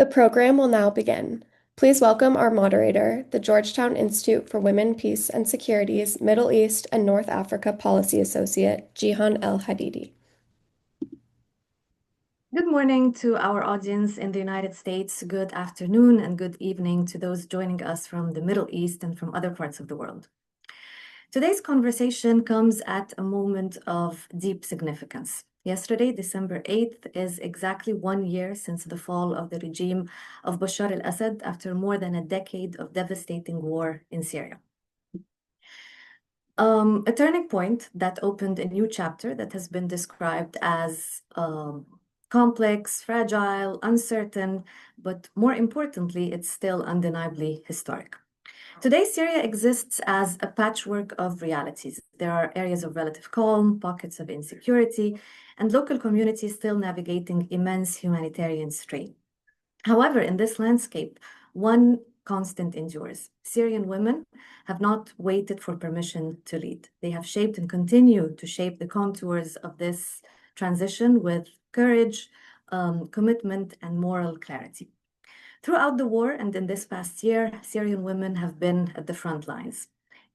The program will now begin. Please welcome our moderator, the Georgetown Institute for Women, Peace and Security's Middle East and North Africa Policy Associate, Jihan El-Hadidi. Good morning to our audience in the United States. Good afternoon and good evening to those joining us from the Middle East and from other parts of the world. Today's conversation comes at a moment of deep significance. Yesterday, December 8th, is exactly 1 year since the fall of the regime of Bashar al-Assad after more than a decade of devastating war in Syria. A turning point that opened a new chapter that has been described as complex, fragile, uncertain, but more importantly, it's still undeniably historic. Today, Syria exists as a patchwork of realities. There are areas of relative calm, pockets of insecurity, and local communities still navigating immense humanitarian strain. However, in this landscape, one constant endures. Syrian women have not waited for permission to lead. They have shaped and continue to shape the contours of this transition with courage, commitment, and moral clarity. Throughout the war and in this past year, Syrian women have been at the front lines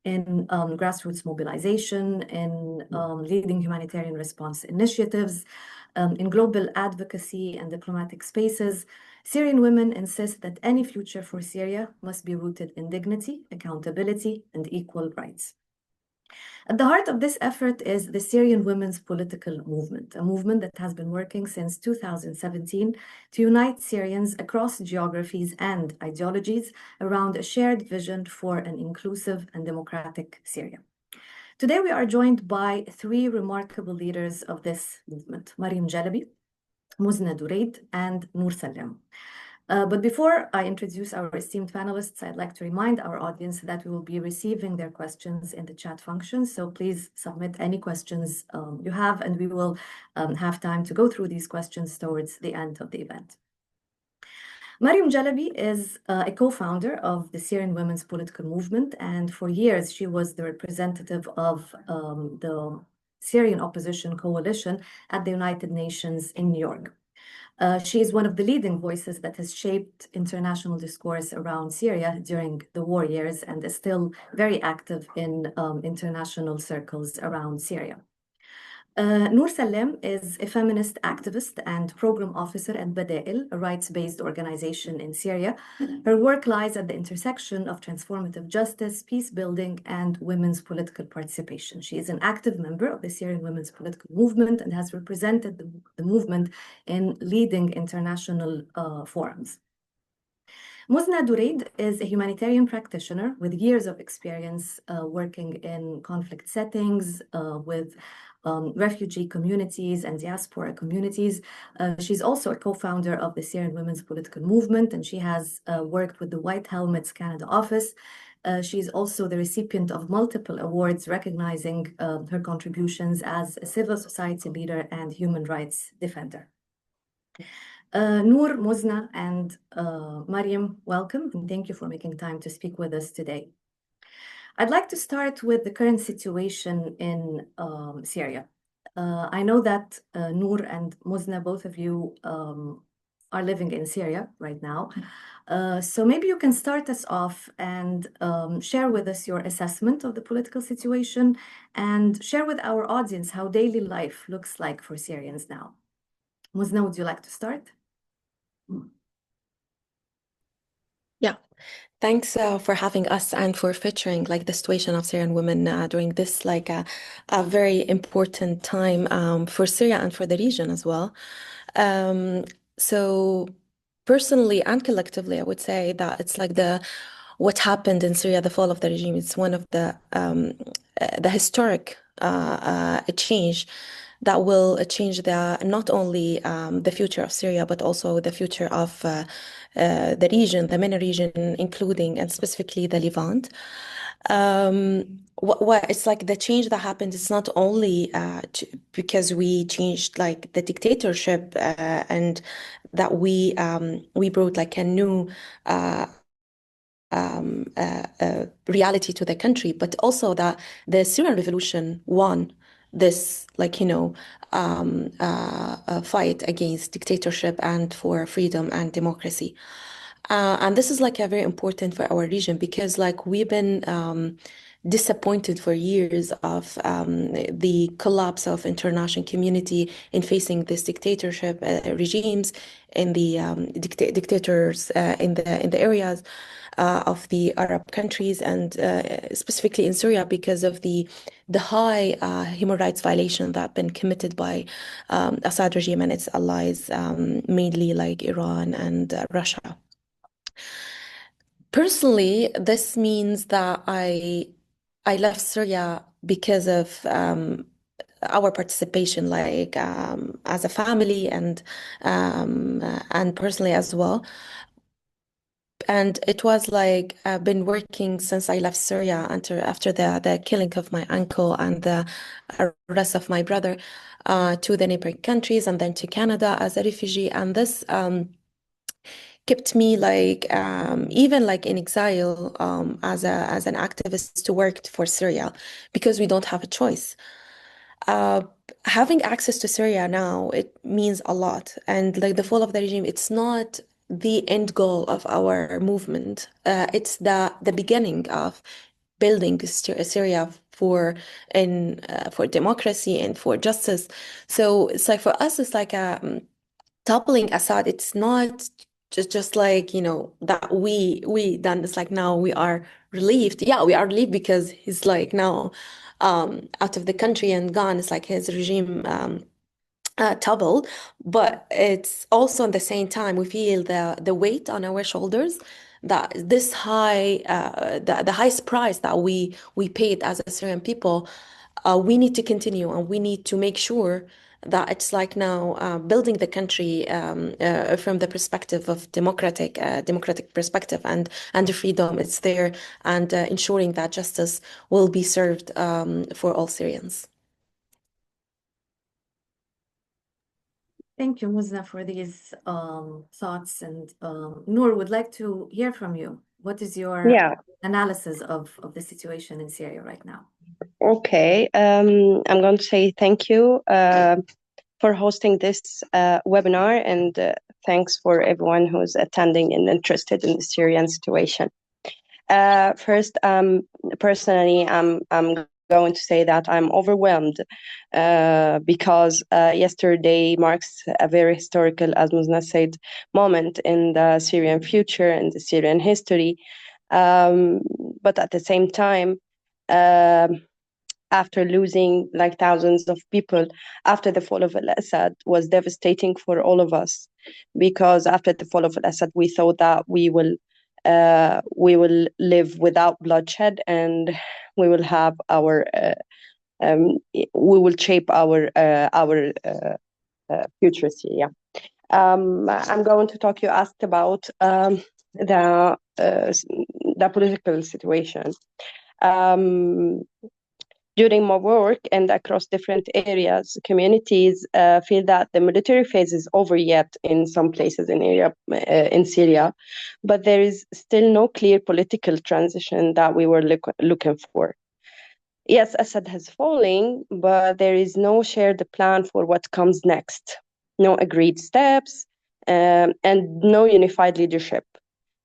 in grassroots mobilization, in leading humanitarian response initiatives, in global advocacy and diplomatic spaces. Syrian women insist that any future for Syria must be rooted in dignity, accountability, and equal rights. At the heart of this effort is the Syrian Women's Political Movement, a movement that has been working since 2017 to unite Syrians across geographies and ideologies around a shared vision for an inclusive and democratic Syria. Today, we are joined by three remarkable leaders of this movement, Mariam Jalabi, Muzna Dureid, and Noor Salem. But before I introduce our esteemed panelists, I'd like to remind our audience that we will be receiving their questions in the chat function. So please submit any questions you have, and we will have time to go through these questions towards the end of the event. Mariam Jalabi is a co-founder of the Syrian Women's Political Movement, and for years she was the representative of the Syrian Opposition Coalition at the United Nations in New York. She is one of the leading voices that has shaped international discourse around Syria during the war years and is still very active in international circles around Syria. Noor Salem is a feminist activist and program officer at Bada'il, a rights-based organization in Syria. Her work lies at the intersection of transformative justice, peace building, and women's political participation. She is an active member of the Syrian Women's Political Movement and has represented the movement in leading international forums. Muzna Dureid is a humanitarian practitioner with years of experience working in conflict settings with refugee communities and diaspora communities. She's also a co-founder of the Syrian Women's Political Movement, and she has worked with the White Helmets Canada office. She's also the recipient of multiple awards recognizing her contributions as a civil society leader and human rights defender. Noor, Muzna, and Mariam, welcome, and thank you for making time to speak with us today. I'd like to start with the current situation in Syria. I know that Noor and Muzna, both of you are living in Syria right now. So maybe you can start us off and share with us your assessment of the political situation and share with our audience how daily life looks like for Syrians now. Muzna, would you like to start? Yeah, thanks for having us and for featuring the situation of Syrian women during this a very important time for Syria and for the region as well. So personally and collectively, I would say that it's what happened in Syria, the fall of the regime. It's one of the historic change that will change not only the future of Syria, but also the future of the region, the MENA region, including and specifically the Levant. It's the change that happened is not only because we changed the dictatorship and that we brought a new reality to the country, but also that the Syrian revolution won this, fight against dictatorship and for freedom and democracy. And this is like a very important for our region because like we've been disappointed for years of the collapse of international community in facing this dictatorship regimes in the dictators in the areas of the Arab countries and specifically in Syria because of the high human rights violation that have been committed by Assad regime and its allies, mainly like Iran and Russia. Personally, this means that I left Syria because of our participation, like as a family and personally as well. And it was like I've been working since I left Syria until after the killing of my uncle and the arrest of my brother to the neighboring countries and then to Canada as a refugee. And this kept me like even like in exile as an activist to work for Syria because we don't have a choice. Uh, Having access to Syria now, it means a lot. And like the fall of the regime, it's not the end goal of our movement. It's the beginning of building Syria for democracy and for justice. So it's like for us, it's like a toppling Assad. It's not just like that we done. It's like now we are relieved. Yeah, we are relieved because he's like now out of the country and gone. It's like his regime toppled, but it's also at the same time we feel the weight on our shoulders that this the highest price that we paid as a Syrian people, we need to continue and we need to make sure that it's like now building the country from the perspective of democratic perspective and the freedom it's there and ensuring that justice will be served for all Syrians. Thank you, Muzna, for these thoughts. And Noor, would like to hear from you. What is your Yeah, analysis of the situation in Syria right now? okay. I'm going to say thank you for hosting this webinar, and thanks for everyone who's attending and interested in the Syrian situation. First, personally, I'm going to say that I'm overwhelmed because yesterday marks a very historical, as Muzna said, moment in the Syrian future and the Syrian history. But at the same time, after losing like thousands of people after the fall of al-Assad was devastating for all of us, because after the fall of al-Assad we thought that we will live without bloodshed and we will have our we will shape our future Syria. I'm going to talk. You asked about the political situation. During my work and across different areas, communities feel that the military phase is over yet in some places in Syria, but there is still no clear political transition that we were looking for. Yes, Assad has fallen, but there is no shared plan for what comes next, no agreed steps, and no unified leadership.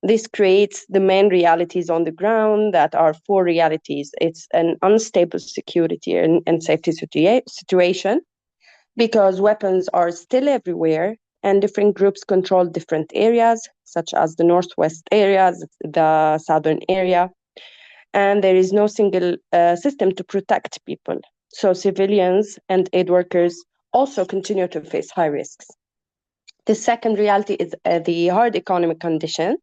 This creates the main realities on the ground that are four realities. It's an unstable security and safety situation because weapons are still everywhere and different groups control different areas, such as the northwest areas, the southern area. And there is no single system to protect people. So civilians and aid workers also continue to face high risks. The second reality is the hard economic condition.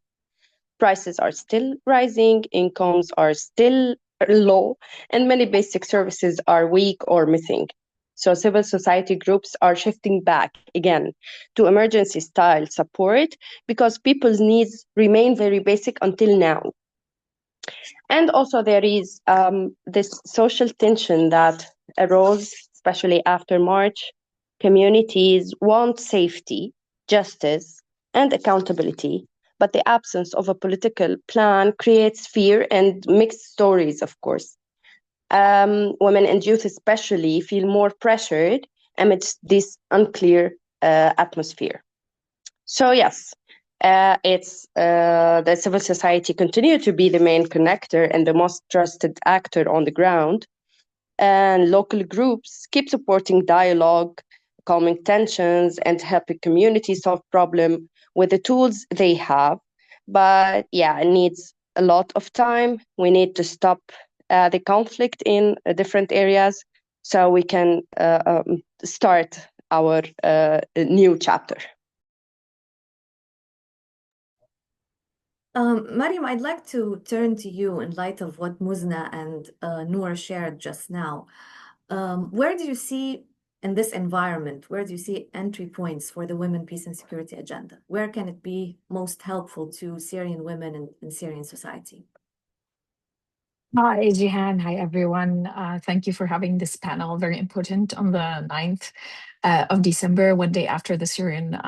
Prices are still rising, incomes are still low, and many basic services are weak or missing. So civil society groups are shifting back again to emergency-style support because people's needs remain very basic until now. And also there is this social tension that arose, especially after March. Communities want safety, justice, and accountability, but the absence of a political plan creates fear and mixed stories, of course. women and youth especially feel more pressured amidst this unclear atmosphere. So yes, it's the civil society continue to be the main connector and the most trusted actor on the ground, and local groups keep supporting dialogue, calming tensions, and helping communities solve problems with the tools they have. But yeah, it needs a lot of time. We need to stop the conflict in different areas so we can start our new chapter. Mariam, I'd like to turn to you in light of what Muzna and Noor shared just now. Where do you see in this environment, where do you see entry points for the women, peace, and security agenda? Where can it be most helpful to Syrian women in Syrian society? Hi, Jihan. Hi, everyone. Thank you for having this panel. Very important on the 9th of December, one day after the Syrian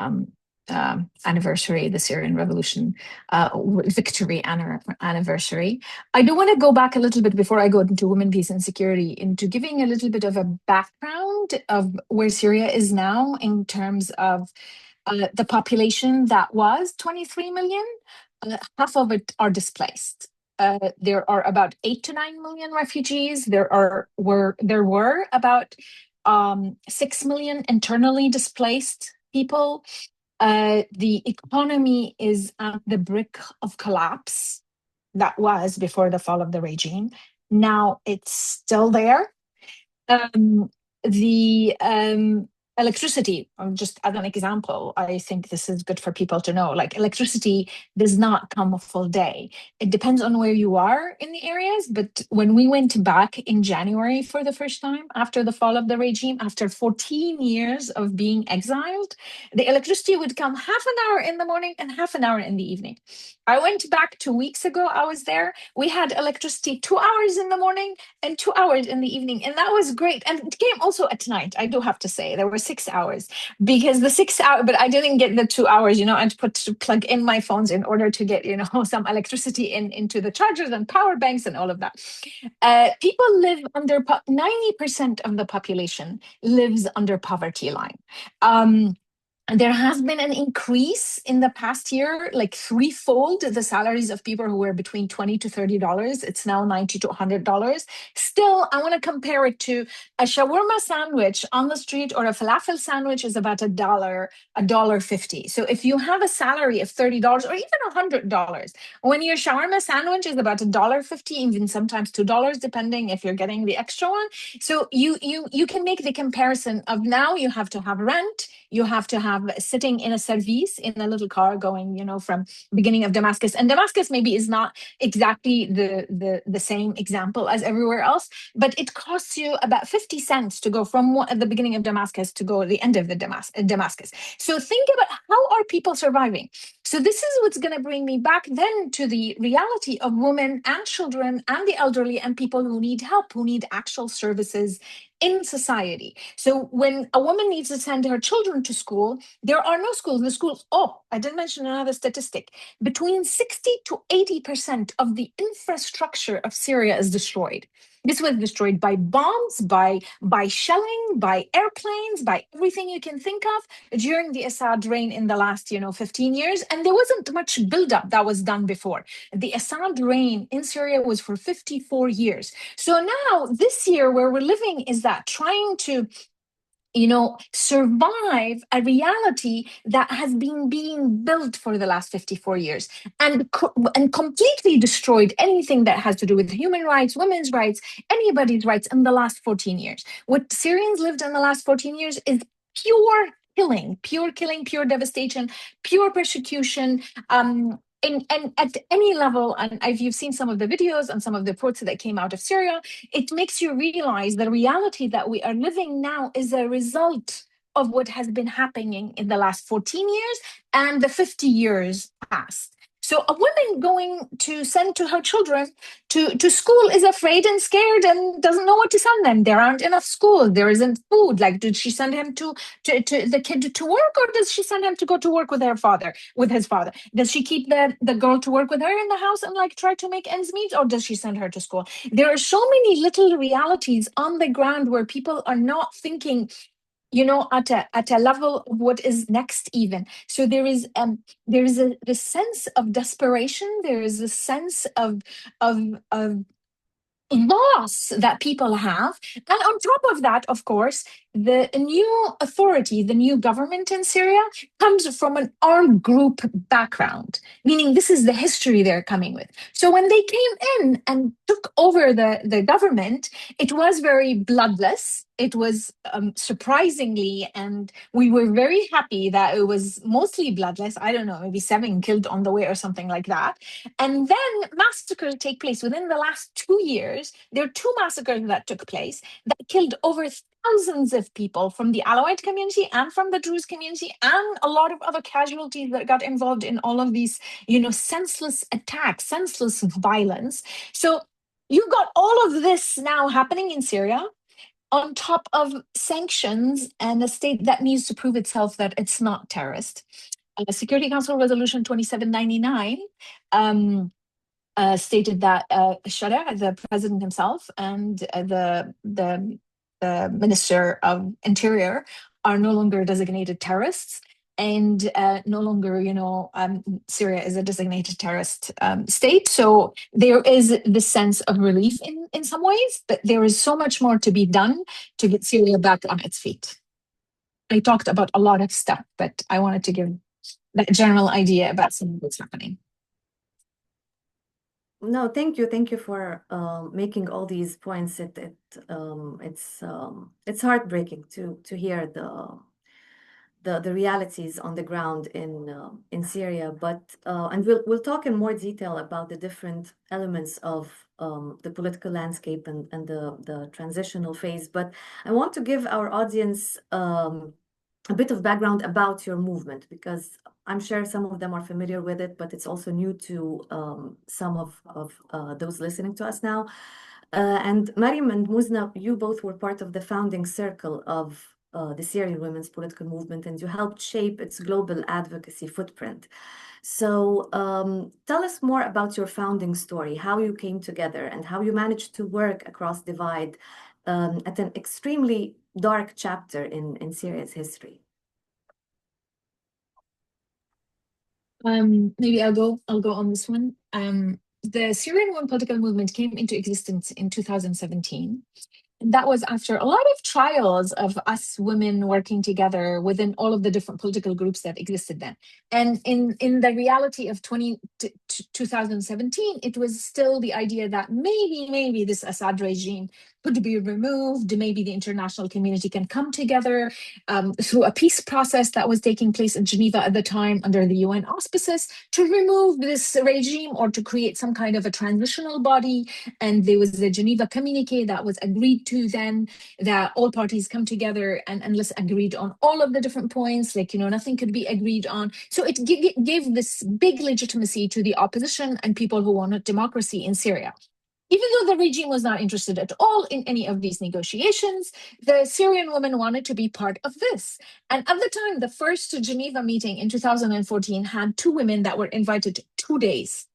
anniversary, the Syrian revolution victory anniversary. I do want to go back a little bit before I go into women, peace, and security, into giving a little bit of a background of where Syria is now in terms of the population that was 23 million. Half of it are displaced. There are about 8 to 9 million refugees. There were about 6 million internally displaced people. The economy is at the brink of collapse. That was before the fall of the regime. Now it's still there. The electricity, just as an example, I think this is good for people to know, like electricity does not come a full day. It depends on where you are in the areas, but when we went back in January for the first time after the fall of the regime, after 14 years of being exiled, the electricity would come half an hour in the morning and half an hour in the evening. I went back 2 weeks ago, I was there, we had electricity 2 hours in the morning and 2 hours in the evening, and that was great. And it came also at night, I do have to say. There were 6 hours, because the 6 hour, but I didn't get the 2 hours, you know, and to plug in my phones in order to get, you know, some electricity into the chargers and power banks and all of that. People live under, 90% of the population lives under poverty line. There has been an increase in the past year, like threefold the salaries of people who were between $20 to $30. It's now $90 to $100. Still, I want to compare it to a shawarma sandwich on the street, or a falafel sandwich is about $1.50. So if you have a salary of $30 or even $100, when your shawarma sandwich is about $1.50, even sometimes $2, depending if you're getting the extra one. So you can make the comparison of, now you have to have rent, you have to have sitting in a service in a little car going, you know, from beginning of Damascus. And Damascus maybe is not exactly the same example as everywhere else, but it costs you about 50 cents to go from at the beginning of Damascus to go at the end of the Damascus. So think about, how are people surviving? So this is what's going to bring me back then to the reality of women and children and the elderly and people who need help, who need actual services in society. So when a woman needs to send her children to school, there are no schools. The schools, I didn't mention another statistic. Between 60 to 80% of the infrastructure of Syria is destroyed. This was destroyed by bombs, by shelling, by airplanes, by everything you can think of during the Assad reign in the last, 15 years. And there wasn't much buildup that was done before. The Assad reign in Syria was for 54 years. So now this year where we're living is that trying to survive a reality that has been being built for the last 54 years and completely destroyed anything that has to do with human rights, women's rights, anybody's rights in the last 14 years. What Syrians lived in the last 14 years is pure killing, pure devastation, pure persecution, and at any level, and you've seen some of the videos and some of the reports that came out of Syria, it makes you realize the reality that we are living now is a result of what has been happening in the last 14 years and the 50 years past. So a woman going to send to her children to school is afraid and scared and doesn't know what to send them. There aren't enough schools. There isn't food. Like, did she send him to the kid to work, or does she send him to go to work with his father? Does she keep the girl to work with her in the house and like try to make ends meet, or does she send her to school? There are so many little realities on the ground where people are not thinking, at a level of what is next even. So there is this sense of desperation. There is a sense of loss that people have. And on top of that, of course, the new authority, the new government in Syria comes from an armed group background, meaning this is the history they're coming with. So when they came in and took over the government, it was very bloodless. It was surprisingly, and we were very happy that it was mostly bloodless. I don't know, maybe 7 killed on the way or something like that. And then massacres take place within the last 2 years. There are 2 massacres that took place that killed over thousands of people from the Alawite community and from the Druze community, and a lot of other casualties that got involved in all of these, senseless attacks, senseless violence. So you got all of this now happening in Syria, on top of sanctions and a state that needs to prove itself that it's not terrorist. Security Council Resolution 2799 stated that Sharia, the president himself, and the Minister of Interior are no longer designated terrorists, and no longer, Syria is a designated terrorist state. So there is this sense of relief in some ways, but there is so much more to be done to get Syria back on its feet. I talked about a lot of stuff, but I wanted to give that general idea about some of what's happening. No, thank you. Thank you for making all these points. It's heartbreaking to hear the realities on the ground in Syria. But and we'll talk in more detail about the different elements of the political landscape and the transitional phase. But I want to give our audience a bit of background about your movement, because I'm sure some of them are familiar with it, but it's also new to some of those listening to us now. And Mariam and Muzna, you both were part of the founding circle of the Syrian women's political movement, and you helped shape its global advocacy footprint. So tell us more about your founding story, how you came together, and how you managed to work across divide at an extremely dark chapter in Syria's history. Maybe I'll go on this one. The Syrian women political movement came into existence in 2017. And that was after a lot of trials of us women working together within all of the different political groups that existed then. And in the reality of 2017, it was still the idea that maybe this Assad regime could be removed, maybe the international community can come together through a peace process that was taking place in Geneva at the time under the UN auspices to remove this regime or to create some kind of a transitional body. And there was the Geneva communique that was agreed to then, that all parties come together and let's agreed on all of the different points, like, nothing could be agreed on. So it gave this big legitimacy to the opposition and people who wanted democracy in Syria. Even though the regime was not interested at all in any of these negotiations, the Syrian women wanted to be part of this. And at the time, the first Geneva meeting in 2014 had 2 women that were invited 2 days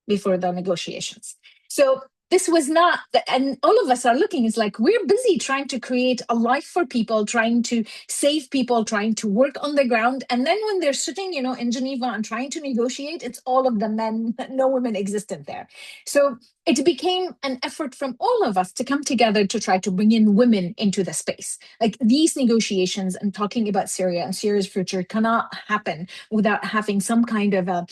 before the negotiations. So this was not, and all of us are looking, it's like we're busy trying to create a life for people, trying to save people, trying to work on the ground. And then when they're sitting, in Geneva and trying to negotiate, it's all of the men, no women existed there. So it became an effort from all of us to come together to try to bring in women into the space. Like, these negotiations and talking about Syria and Syria's future cannot happen without having some kind of a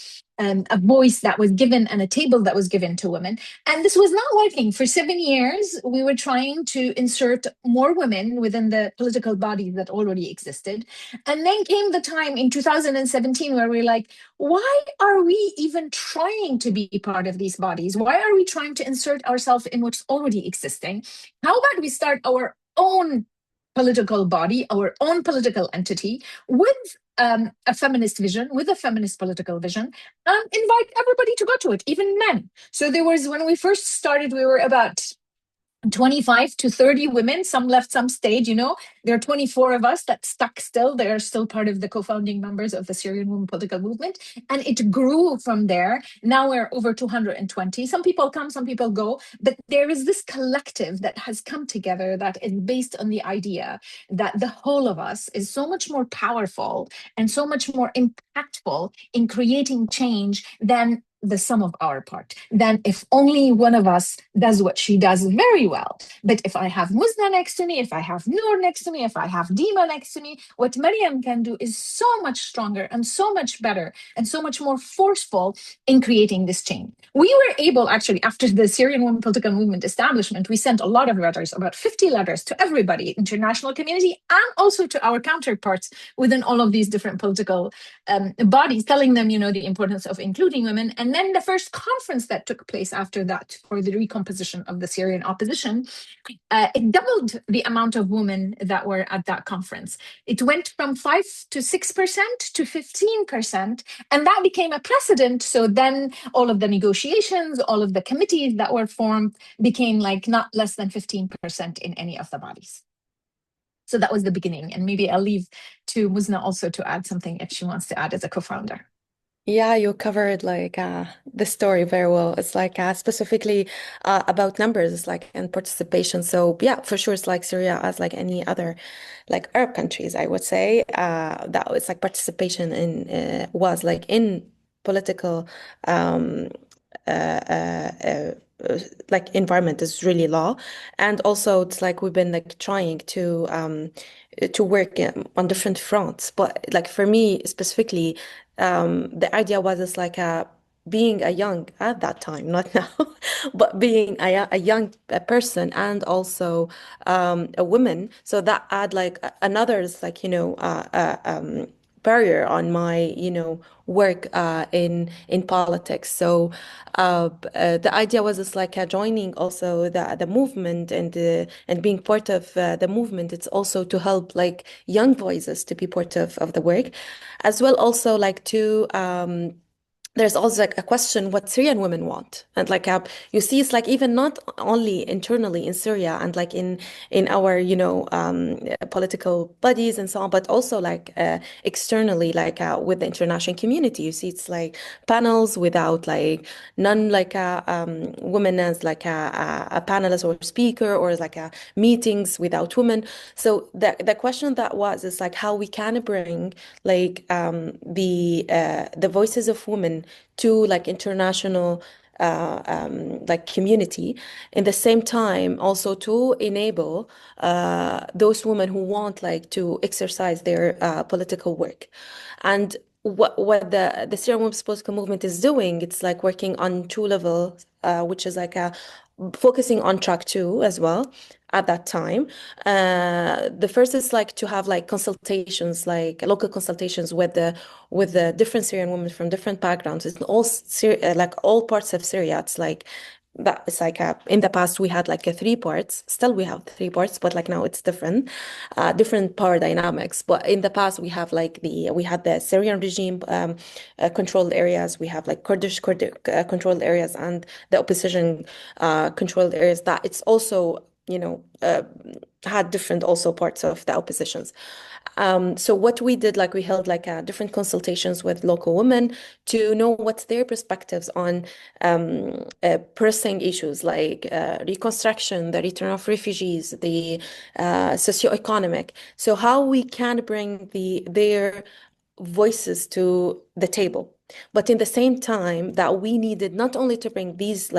voice that was given and a table that was given to women. And this was not working. For 7 years, we were trying to insert more women within the political bodies that already existed. And then came the time in 2017 where we're like, why are we even trying to be part of these bodies? Why are we trying to insert ourselves in what's already existing? How about we start our own political body, our own political entity, with a feminist vision, with a feminist political vision, and invite everybody to go to it, even men. So there was, when we first started, we were about 25 to 30 women. Some left, some stayed. There are 24 of us that stuck still. They are still part of the co-founding members of the Syrian Women Political Movement. And it grew from there. Now we're over 220. Some people come, some people go. But there is this collective that has come together that is based on the idea that the whole of us is so much more powerful and so much more impactful in creating change than the sum of our part. Then if only one of us does what she does very well. But if I have Musna next to me, if I have Noor next to me, if I have Dima next to me, what Maryam can do is so much stronger and so much better and so much more forceful in creating this change. We were able, actually, after the Syrian Women Political Movement establishment, we sent a lot of letters, about 50 letters to everybody, international community, and also to our counterparts within all of these different political bodies, telling them, the importance of including women. And then the first conference that took place after that for the recomposition of the Syrian opposition, it doubled the amount of women that were at that conference. It went from 5 to 6% to 15%, and that became a precedent. So then all of the negotiations, all of the committees that were formed became like not less than 15% in any of the bodies. So that was the beginning. And maybe I'll leave to Muzna also to add something if she wants to add as a co-founder. Yeah, you covered the story very well. It's specifically about numbers, it's and participation. So yeah, for sure, it's Syria as any other Arab countries, I would say. That it's participation in was in political uh, uh, uh, environment is really low, and also it's we've been trying to work on different fronts. But for me specifically, the idea was it's being a young at that time, not now, but being a young person and also a woman. So that add another barrier on my work in politics. So the idea was it's joining also the movement and being part of the movement. It's also to help young voices to be part of the work, as well also to there's also a question what Syrian women want. And you see it's even not only internally in Syria and in our political bodies and so on, but also externally with the international community. You see it's panels without none women as a panelist or speaker, or meetings without women. So the question that was is how we can bring the voices of women to international community, in the same time also to enable those women who want to exercise their political work. And what the Syrian Women's Political Movement is doing, it's working on two levels, which is focusing on track two as well at that time. The first is to have consultations, local consultations with the different Syrian women from different backgrounds. It's all all parts of Syria. It's that it's in the past we had three parts. Still we have three parts, but now it's different power dynamics. But in the past we have we had the Syrian regime controlled areas. We have Kurdish controlled areas, and the opposition controlled areas. That it's also had different also parts of the oppositions. So what we did, we held different consultations with local women to know what's their perspectives on pressing issues reconstruction, the return of refugees, the socioeconomic. So how we can bring their voices to the table. But in the same time that we needed not only to bring these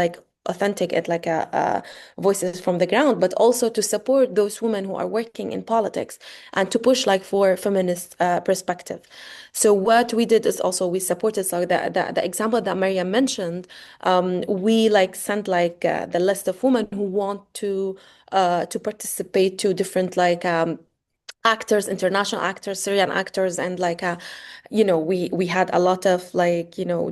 authentic and voices from the ground, but also to support those women who are working in politics and to push for feminist perspective. So what we did is also we supported the example that Maryam mentioned. We sent the list of women who want to participate to different actors, international actors, Syrian actors, and we had a lot of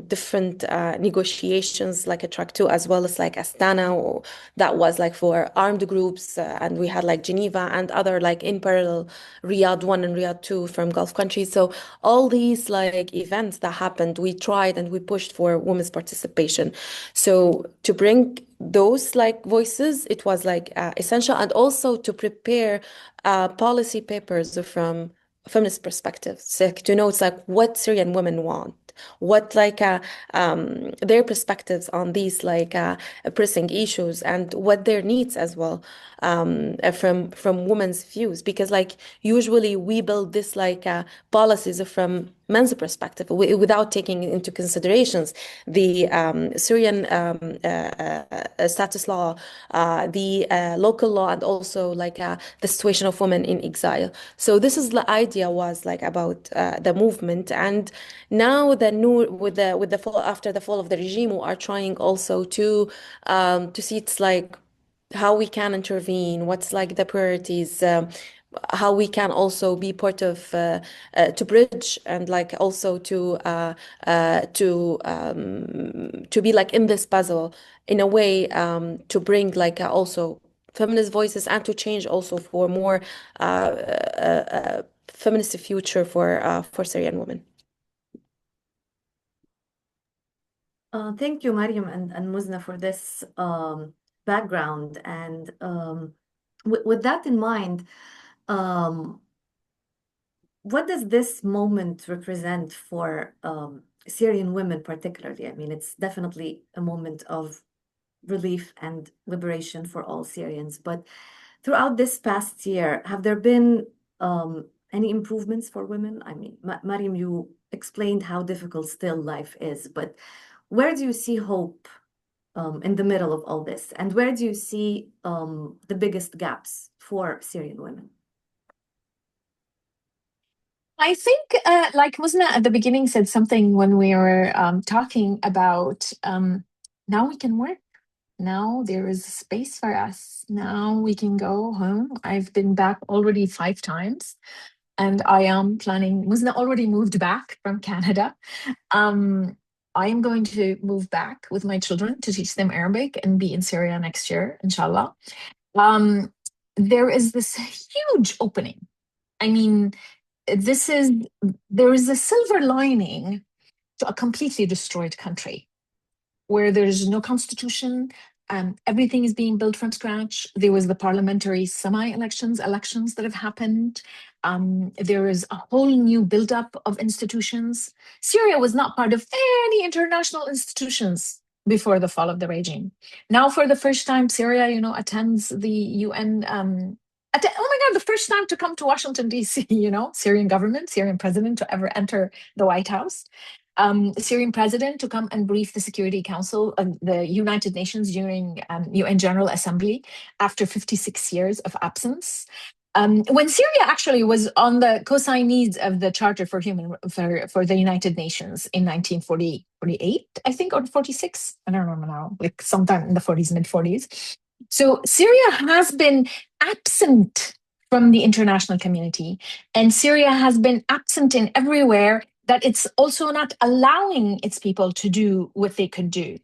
different negotiations, like a track two, as well as like Astana, that was like for armed groups, and we had like Geneva and other like in parallel, Riyadh 1 and Riyadh 2 from Gulf countries. So all these like events that happened, we tried and we pushed for women's participation. So to bring those like voices, it was like essential, and also to prepare policy papers from feminist perspectives, so to know it's like what Syrian women want, what their perspectives on these pressing issues, and what their needs as well, from women's views, because like usually we build this policies from men's perspective without taking into considerations the Syrian status law, the local law, and also the situation of women in exile. So this is the idea was like about the movement, and now the new with the fall after the fall of the regime, we are trying also to see it's like how we can intervene, what's like the priorities, how we can also be part of to bridge, and like also to be like in this puzzle in a way, to bring also feminist voices, and to change also for more feminist future for Syrian women. Thank you, Mariam and Muzna, for this background. And with that in mind, what does this moment represent for Syrian women particularly? I mean, it's definitely a moment of relief and liberation for all Syrians. But throughout this past year, have there been any improvements for women? I mean, Mariam, you explained how difficult still life is, but where do you see hope in the middle of all this? And where do you see the biggest gaps for Syrian women? I think, like Musna at the beginning said something when we were talking about now we can work. Now there is space for us. Now we can go home. I've been back already 5 times, and I am planning. Musna already moved back from Canada. I am going to move back with my children to teach them Arabic and be in Syria next year, inshallah. There is this huge opening. I mean, there is a silver lining to a completely destroyed country where there's no constitution. Everything is being built from scratch. There was the parliamentary elections that have happened. There is a whole new buildup of institutions. Syria was not part of any international institutions before the fall of the regime. Now, for the first time, Syria, attends the UN. Oh my God, the first time to come to Washington, D.C., Syrian government, Syrian president to ever enter the White House. Syrian president to come and brief the Security Council of the United Nations during UN General Assembly after 56 years of absence. When Syria actually was on the co-signees of the Charter for the United Nations in 1948, I think, or 46, I don't remember now, like sometime in the 40s, mid 40s. So Syria has been absent from the international community, and Syria has been absent in everywhere that it's also not allowing its people to do what they could do.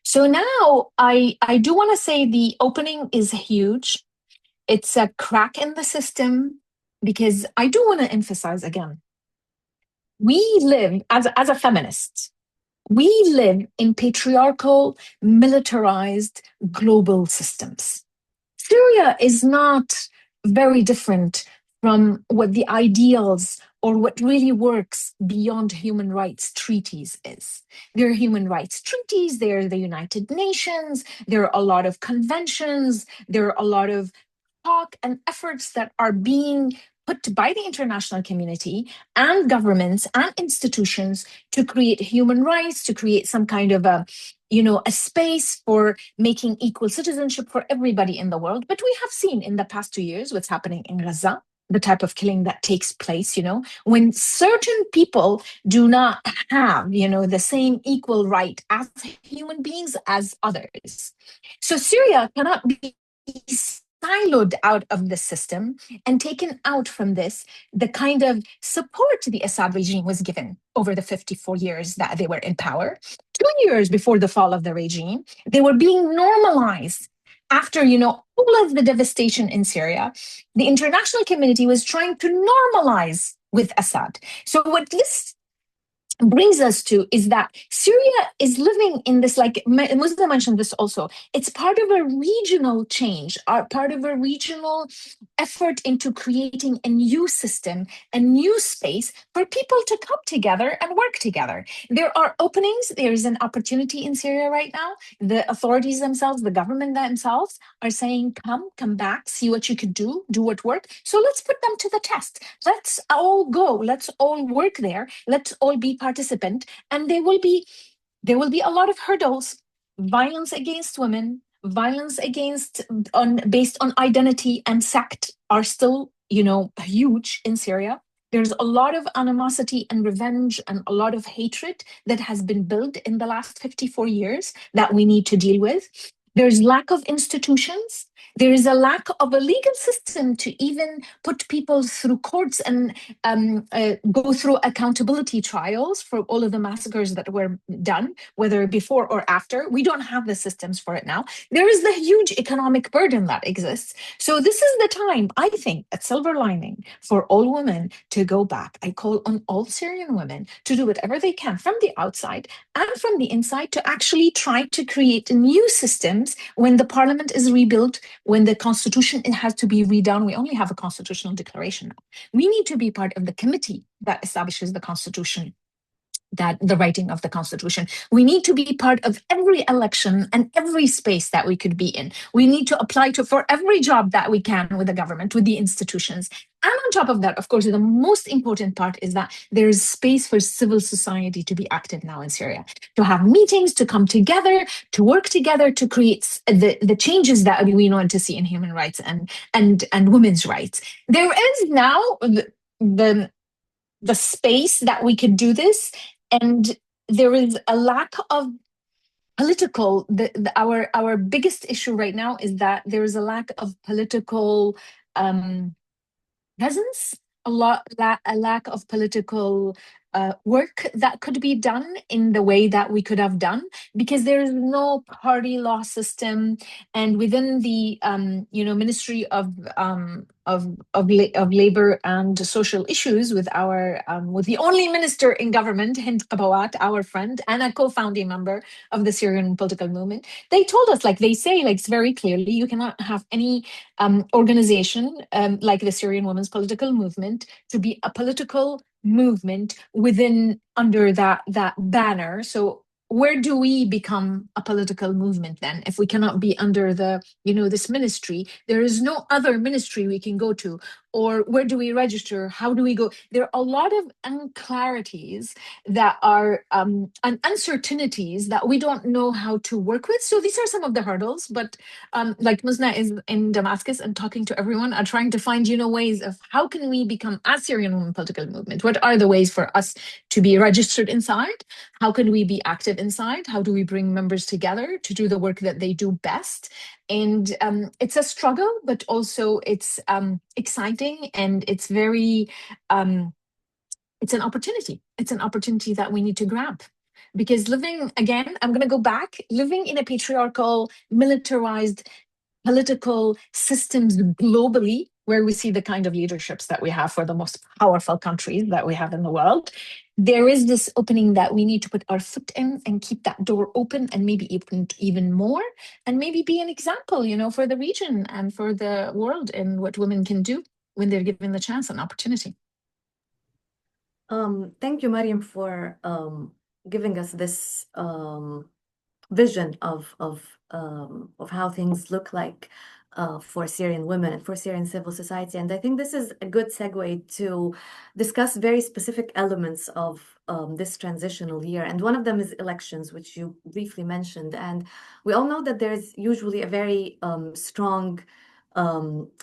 So now I do want to say the opening is huge. It's a crack in the system, because I do want to emphasize again, we live, as a feminist, we live in patriarchal, militarized global systems. Syria is not very different from what the ideals or what really works beyond human rights treaties is. There are human rights treaties, there are the United Nations, there are a lot of conventions, there are a lot of talk and efforts that are being put by the international community and governments and institutions to create human rights, to create some kind of a space for making equal citizenship for everybody in the world. But we have seen in the past 2 years what's happening in Gaza, the type of killing that takes place, when certain people do not have, the same equal right as human beings as others. So Syria cannot be siloed out of the system and taken out from this the kind of support the Assad regime was given over the 54 years that they were in power. 2 years before the fall of the regime, they were being normalized. After, all of the devastation in Syria, the international community was trying to normalize with Assad. So what this brings us to is that Syria is living in this, like Muslim mentioned this also, it's part of a regional change, part of a regional effort into creating a new system, a new space for people to come together and work together. There are openings, there is an opportunity in Syria right now. The authorities themselves, the government themselves are saying, come back, see what you could do what work. So let's put them to the test. Let's all go, let's all work there, let's all be participant, and there will be a lot of hurdles. Violence against women, violence based on identity and sect are still, huge in Syria. There's a lot of animosity and revenge and a lot of hatred that has been built in the last 54 years that we need to deal with. There's lack of institutions. There is a lack of a legal system to even put people through courts and go through accountability trials for all of the massacres that were done, whether before or after. We don't have the systems for it now. There is the huge economic burden that exists. So this is the time, I think, a silver lining for all women to go back. I call on all Syrian women to do whatever they can from the outside and from the inside to actually try to create new systems when the parliament is rebuilt, when the constitution has to be redone. We only have a constitutional declaration now. We need to be part of the committee that establishes the constitution, that the writing of the constitution. We need to be part of every election and every space that we could be in. We need to apply for every job that we can with the government, with the institutions. And on top of that, of course, the most important part is that there is space for civil society to be active now in Syria, to have meetings, to come together, to work together, to create the changes that we want to see in human rights and women's rights. There is now the space that we could do this, and there is a lack of political. Our biggest issue right now is that there is a lack of political presence, a lack of political work that could be done in the way that we could have done, because there is no party law system, and within the Ministry of Labor and Social Issues, with the only minister in government, Hind Qabawat, our friend and a co-founding member of the Syrian political movement, they told us, they say very clearly, you cannot have any organization like the Syrian Women's Political Movement to be a political movement under that banner. So where do we become a political movement then, if we cannot be under this ministry? There is no other ministry we can go to. Or where do we register? How do we go? There are a lot of unclarities that are and uncertainties that we don't know how to work with. So these are some of the hurdles. But like Musna is in Damascus and talking to everyone, are trying to find ways of how can we become a Syrian women political movement? What are the ways for us to be registered inside? How can we be active inside? How do we bring members together to do the work that they do best? And it's a struggle, but also it's exciting, and it's very it's an opportunity. It's an opportunity that we need to grab. Because living in a patriarchal, militarized, political systems globally, where we see the kind of leaderships that we have for the most powerful countries that we have in the world, there is this opening that we need to put our foot in and keep that door open, and maybe open even more, and maybe be an example, for the region and for the world in what women can do when they're given the chance and opportunity. Thank you, Mariam, for giving us this vision of how things look like for Syrian women and for Syrian civil society. And I think this is a good segue to discuss very specific elements of this transitional year. And one of them is elections, which you briefly mentioned. And we all know that there's usually a very strong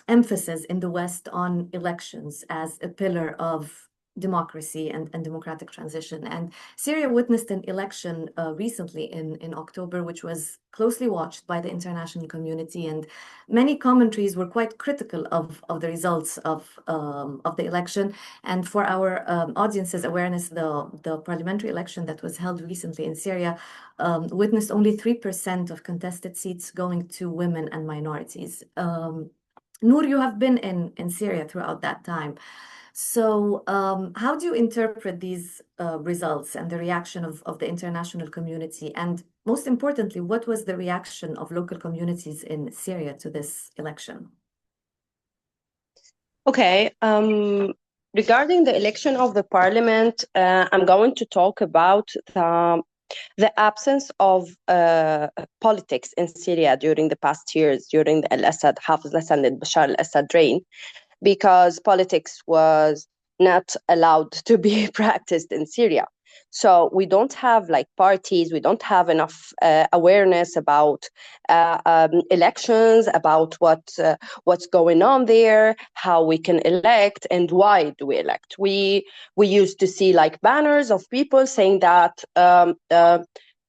emphasis in the West on elections as a pillar of democracy and democratic transition. And Syria witnessed an election recently in October, which was closely watched by the international community, and many commentaries were quite critical of the results of the election. And for our audience's awareness, the parliamentary election that was held recently in Syria witnessed only 3% of contested seats going to women and minorities. Noor, you have been in Syria throughout that time. So, how do you interpret these results and the reaction of the international community? And most importantly, what was the reaction of local communities in Syria to this election? Okay. Regarding the election of the parliament, I'm going to talk about the absence of politics in Syria during the past years, during the al-Assad, Hafiz al-Assad and Bashar al-Assad reign, because politics was not allowed to be practiced in Syria. So we don't have like parties, we don't have enough awareness about elections, about what's going on there, how we can elect, and why do we elect. We used to see like banners of people saying that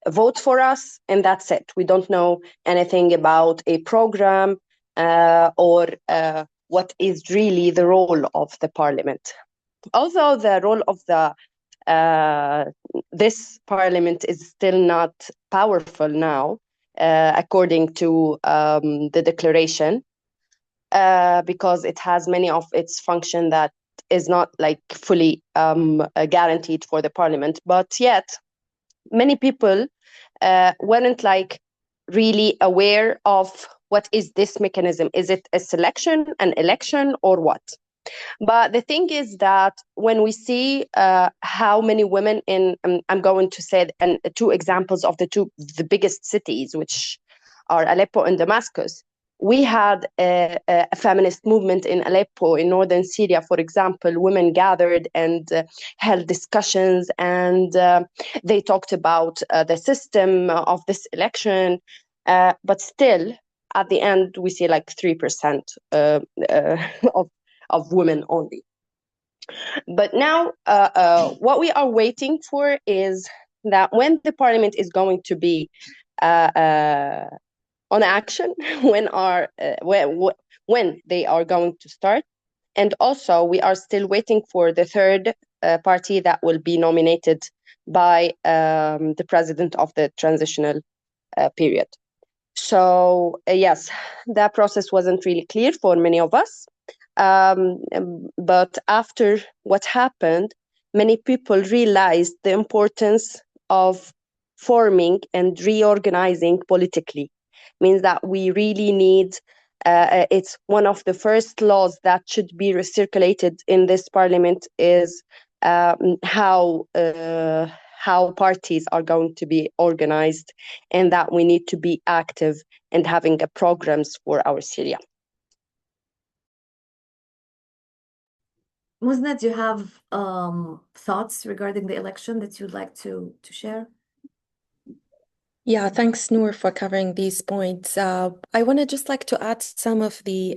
vote for us, and that's it. We don't know anything about a program or what is really the role of the parliament. Although the role of this parliament is still not powerful now, according to the declaration, because it has many of its function that is not like fully guaranteed for the parliament. But yet, many people weren't like really aware of what is this mechanism. Is it a selection, an election, or what? But the thing is that when we see how many women in, I'm going to say two examples of the biggest cities, which are Aleppo and Damascus. We had a feminist movement in Aleppo, in northern Syria, for example. Women gathered and held discussions, and they talked about the system of this election. But still, at the end, we see like 3% of women only. But now, what we are waiting for is that when the parliament is going to be on action, when they are going to start. And also, we are still waiting for the third party that will be nominated by the president of the transitional period. So, yes, that process wasn't really clear for many of us. But after what happened, many people realized the importance of forming and reorganizing politically. Means that we really need, it's one of the first laws that should be recirculated in this parliament is how parties are going to be organized, and that we need to be active and having programs for our Syria. Musnad, do you have thoughts regarding the election that you'd like to share? Yeah, thanks, Noor, for covering these points. I want to just like to add some of the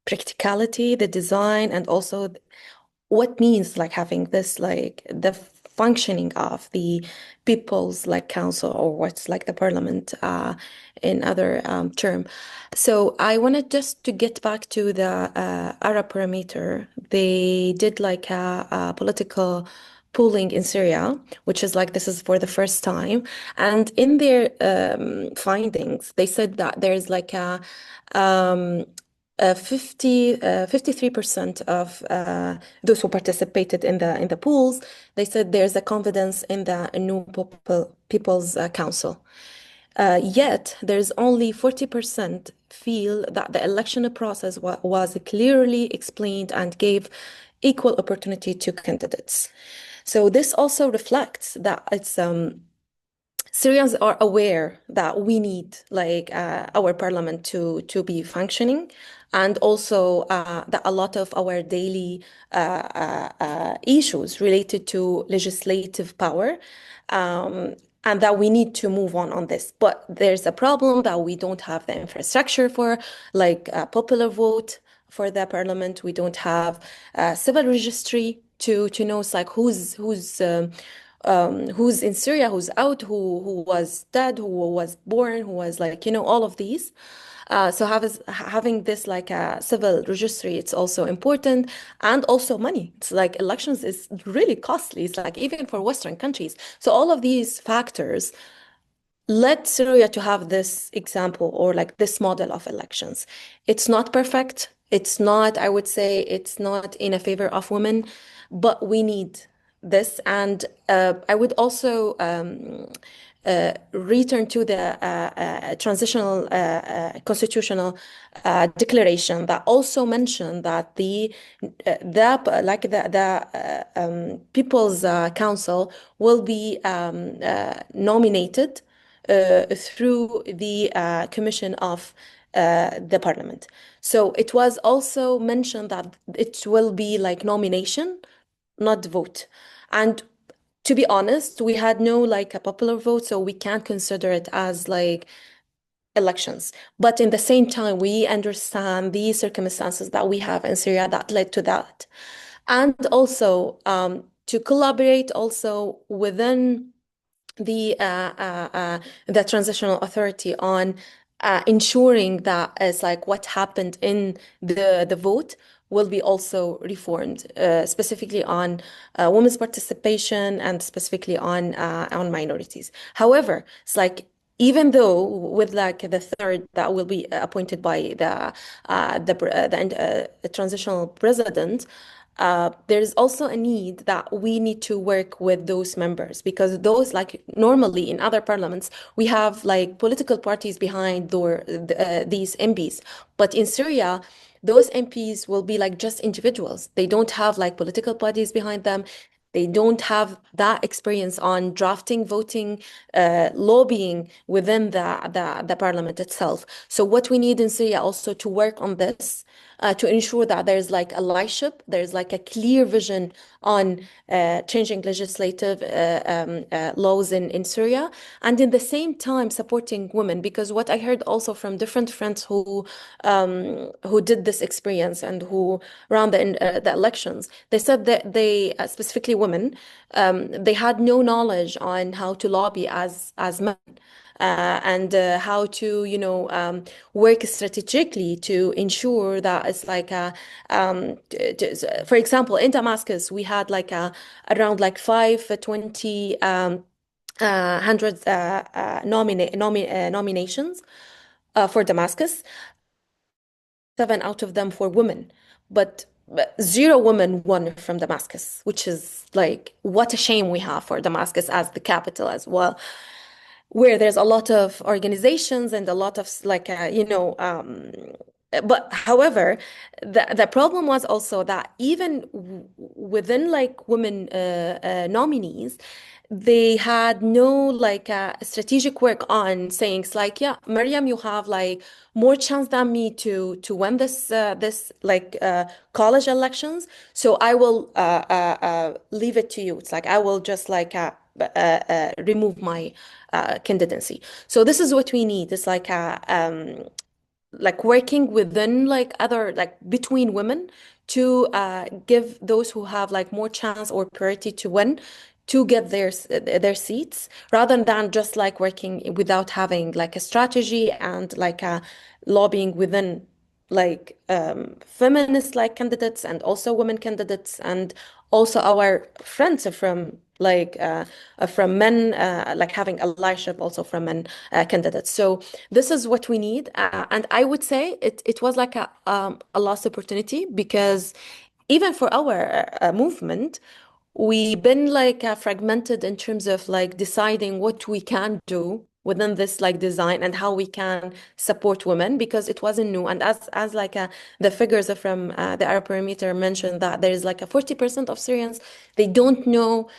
practicality, the design, and also what means like having this, like the functioning of the people's like council, or what's like the parliament in other term. So I wanted just to get back to the Arab parameter. They did like a political polling in Syria, which is like this is for the first time. And in their findings, they said that there's like a 53% of those who participated in the polls, they said there's a confidence in the new People's Council. Yet there's only 40% feel that the election process was clearly explained and gave equal opportunity to candidates. So this also reflects that it's Syrians are aware that we need like our parliament to be functioning, and also that a lot of our daily issues related to legislative power, and that we need to move on this. But there's a problem that we don't have the infrastructure for like a popular vote for the parliament. We don't have civil registry to know it's like who's in Syria, who's out, who was dead, who was born, who was like, all of these. So having this like a civil registry, it's also important, and also money. It's like elections is really costly. It's like even for Western countries. So all of these factors led Syria to have this example or like this model of elections. It's not perfect. It's not, I would say, it's not in a favor of women, but we need this. And I would also return to the transitional constitutional declaration that also mentioned that the People's Council will be nominated through the commission of the parliament. So it was also mentioned that it will be like nomination, not vote. And to be honest, we had no like a popular vote, so we can't consider it as like elections. But in the same time, we understand the circumstances that we have in Syria that led to that. And also to collaborate also within the transitional authority on ensuring that as like what happened in the vote will be also reformed, specifically on women's participation and specifically on minorities. However, it's like even though with like the third that will be appointed by the transitional president, there's also a need that we need to work with those members because those like normally in other parliaments we have like political parties behind these MPs, but in Syria those MPs will be like just individuals. They don't have like political parties behind them. They don't have that experience on drafting, voting, lobbying within the parliament itself. So what we need in Syria also to work on this, to ensure that there's like allyship, there's like a clear vision on changing legislative laws in Syria, and in the same time supporting women. Because what I heard also from different friends who did this experience and who ran the elections, they said that they specifically women, they had no knowledge on how to lobby as men. And how to, work strategically to ensure that it's like for example, in Damascus, we had like around like 520 hundred nominations for Damascus, 7 out of them for women, but 0 women won from Damascus, which is like what a shame we have for Damascus as the capital as well, where there's a lot of organizations and a lot of like but however the problem was also that even within like women nominees, they had no like strategic work on saying it's like, yeah, Maryam, you have like more chance than me to win this like college elections, so I will leave it to you. It's like I will just like remove my candidacy. So this is what we need. It's like working within like other like between women to give those who have like more chance or priority to win to get their seats, rather than just like working without having like a strategy and like a lobbying within like feminist like candidates and also women candidates and also our friends from men, like having allyship also from men candidates. So this is what we need, and I would say it was like a lost opportunity because even for our movement, we've been like fragmented in terms of like deciding what we can do within this like design and how we can support women because it wasn't new. And as like the figures from the Arab Perimeter mentioned that there is like a 40% of Syrians, they don't know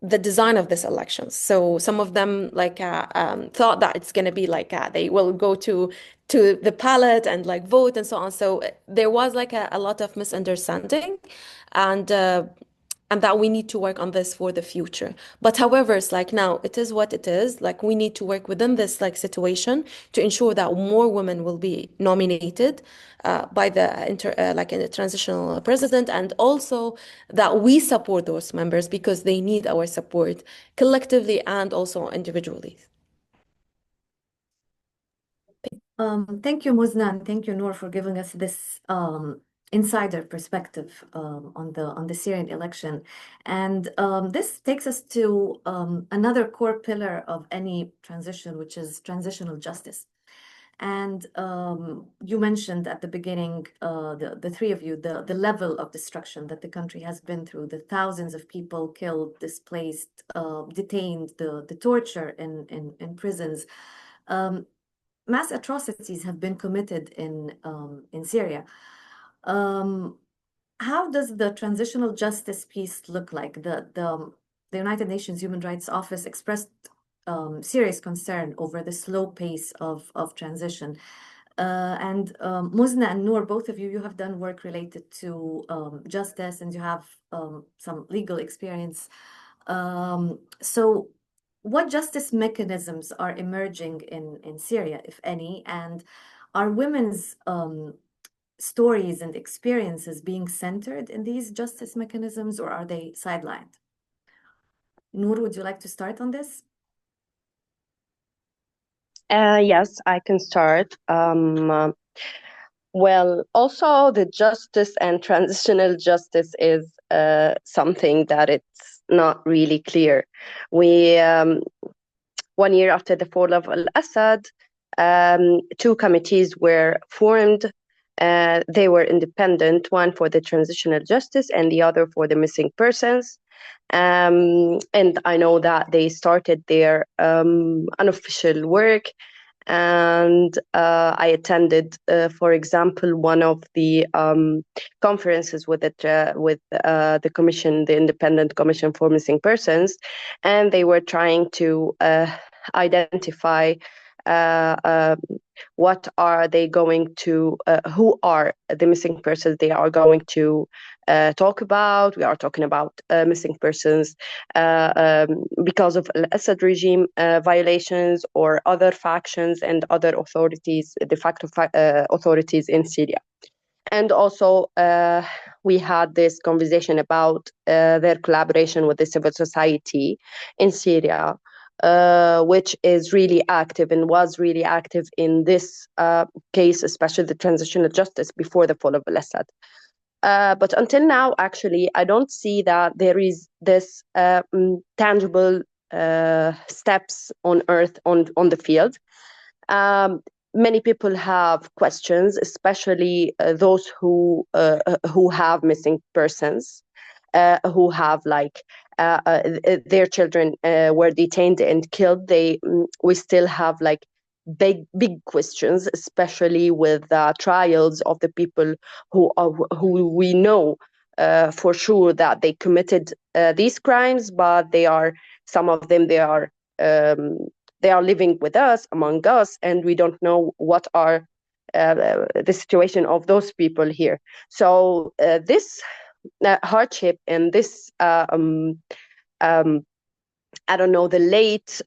the design of this elections. So some of them like thought that it's going to be like they will go to the ballot and like vote and so on. So there was like a lot of misunderstanding, and and that we need to work on this for the future. But however, it's like now it is what it is. Like we need to work within this like situation to ensure that more women will be nominated by the like in the transitional president, and also that we support those members because they need our support collectively and also individually. Thank you, Muzna, and thank you, Noor, for giving us this insider perspective on the Syrian election. And this takes us to another core pillar of any transition, which is transitional justice. And you mentioned at the beginning, the three of you, the level of destruction that the country has been through, the thousands of people killed, displaced, detained, the torture in prisons. Mass atrocities have been committed in Syria. How does the transitional justice piece look like? The United Nations Human Rights Office expressed serious concern over the slow pace of transition. And Muzna and Noor, both of you, you have done work related to justice, and you have some legal experience. So what justice mechanisms are emerging in Syria, if any, and are women's stories and experiences being centered in these justice mechanisms, or are they sidelined? Noor, would you like to start on this? Yes, I can start. Well, also the justice and transitional justice is something that it's not really clear. We 1 year after the fall of al-Assad, two committees were formed. They were independent, one for the transitional justice and the other for the missing persons. And I know that they started their unofficial work, and I attended, for example, one of the conferences with the commission, the Independent Commission for Missing Persons, and they were trying to identify what are they going to, who are the missing persons they are going to talk about. We are talking about missing persons because of al-Assad regime violations, or other factions and other authorities, de facto authorities in Syria. And also we had this conversation about their collaboration with the civil society in Syria, which is really active and was really active in this case, especially the transitional justice before the fall of al-Assad. But until now, actually, I don't see that there is this tangible steps on earth on the field. Many people have questions, especially those who have missing persons, who have like their children were detained and killed. We still have like big questions, especially with trials of the people who we know for sure that they committed these crimes, but some of them they are living with us, among us, and we don't know what are the situation of those people here. So this hardship and this I don't know, the late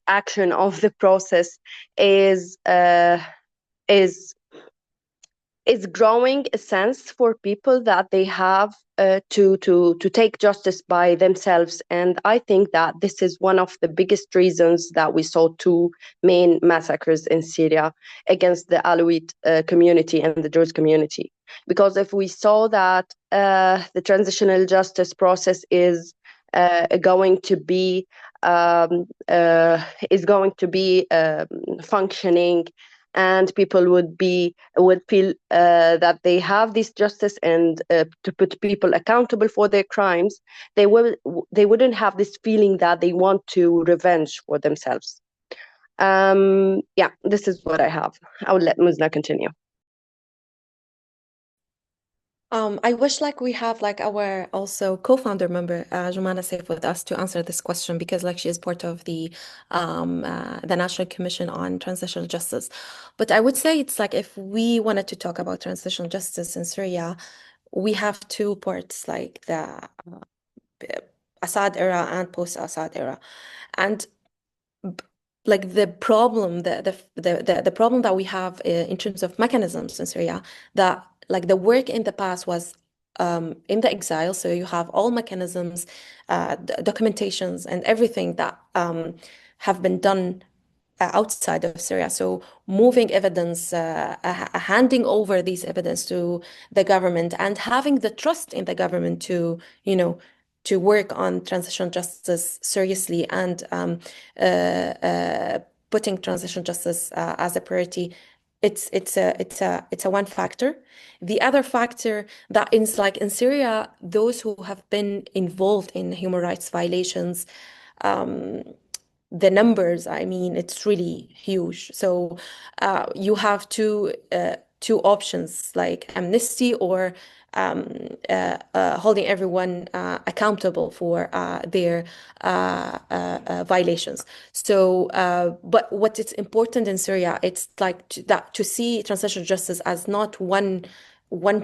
action of the process is growing a sense for people that they have to take justice by themselves. And I think that this is one of the biggest reasons that we saw two main massacres in Syria against the Alawite community and the Druze community. Because if we saw that the transitional justice process is going to be functioning, and people would feel that they have this justice, and to put people accountable for their crimes, they wouldn't have this feeling that they want to revenge for themselves. Yeah, this is what I have. I will let Muzna continue. I wish like we have like our also co-founder member Jumana Saif with us to answer this question, because like she is part of the National Commission on Transitional Justice. But I would say it's like if we wanted to talk about transitional justice in Syria, we have two parts, like the Assad era and post-Assad era. And like the problem, the problem that we have in terms of mechanisms in Syria, that like the work in the past was in the exile. So you have all mechanisms, documentations, and everything that have been done outside of Syria. So moving evidence, handing over these evidence to the government, and having the trust in the government to, to work on transitional justice seriously, and putting transitional justice as a priority. It's a one factor. The other factor that is like in Syria, those who have been involved in human rights violations, the numbers, I mean, it's really huge. So you have two options, like amnesty or holding everyone accountable for their violations. So, but what is important in Syria, it's like to see transitional justice as not one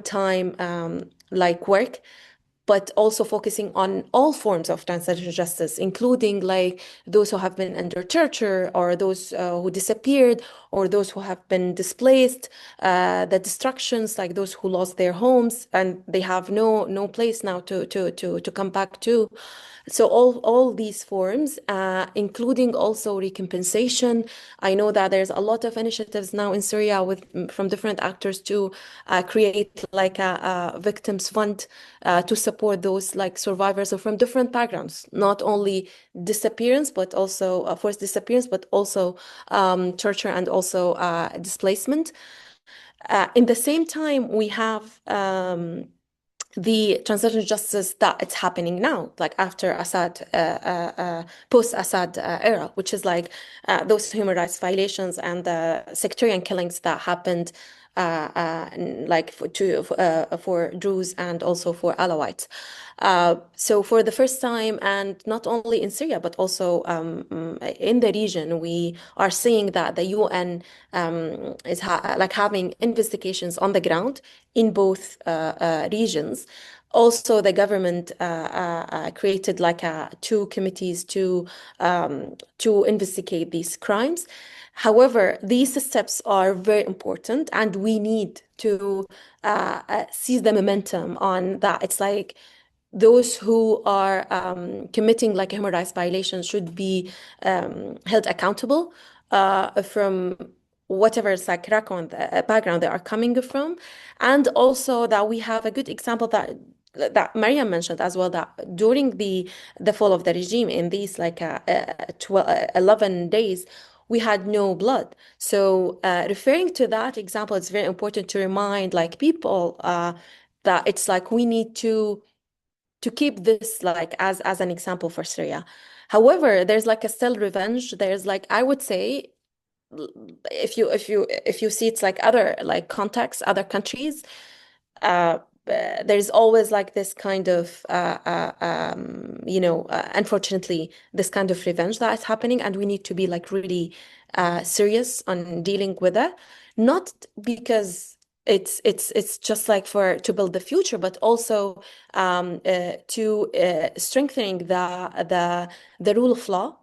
time like work, but also focusing on all forms of transitional justice, including like those who have been under torture, or those who disappeared, or those who have been displaced, the destructions, like those who lost their homes and they have no place now to come back to. So all these forms, including also recompensation. I know that there's a lot of initiatives now in Syria from different actors to create like a victims fund to support those like survivors from different backgrounds, not only disappearance, but also forced disappearance, but also torture and also displacement. In the same time, we have the transitional justice that it's happening now, like after Assad, post-Assad era, which is like those human rights violations and the sectarian killings that happened, like for Druze and also for Alawites. So for the first time, and not only in Syria, but also in the region, we are seeing that the UN is like having investigations on the ground in both regions. Also, the government created like two committees to investigate these crimes. However, these steps are very important, and we need to seize the momentum on that. It's like those who are committing like human rights violations should be held accountable from whatever like background they are coming from, and also that we have a good example that Mariam mentioned as well, that during the fall of the regime, in these like 11 days, we had no blood. So referring to that example, it's very important to remind like people that it's like we need to keep this like as an example for Syria. However, there's like a still revenge. There's like, I would say, if you see it's like other like contexts, other countries, there's always like this kind of unfortunately, this kind of revenge that is happening, and we need to be like really serious on dealing with it, not because it's just like for to build the future, but also to strengthening the rule of law,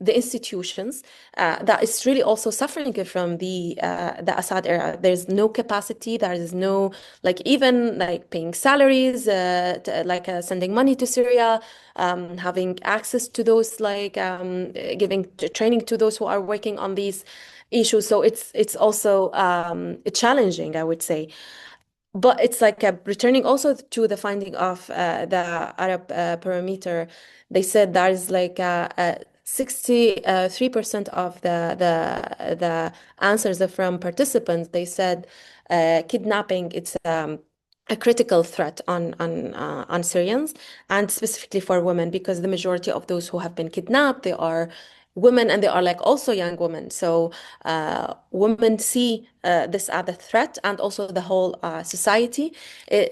the institutions that is really also suffering from the Assad era. There's no capacity. There is no like even like paying salaries, sending money to Syria, having access to those like giving training to those who are working on these issues. So it's also challenging, I would say. But it's like returning also to the finding of the Arab Parameter. They said there is like 63% of the answers from participants. They said kidnapping, it's a critical threat on Syrians, and specifically for women, because the majority of those who have been kidnapped, they are women, and they are like also young women. So women see this as a threat, and also the whole society.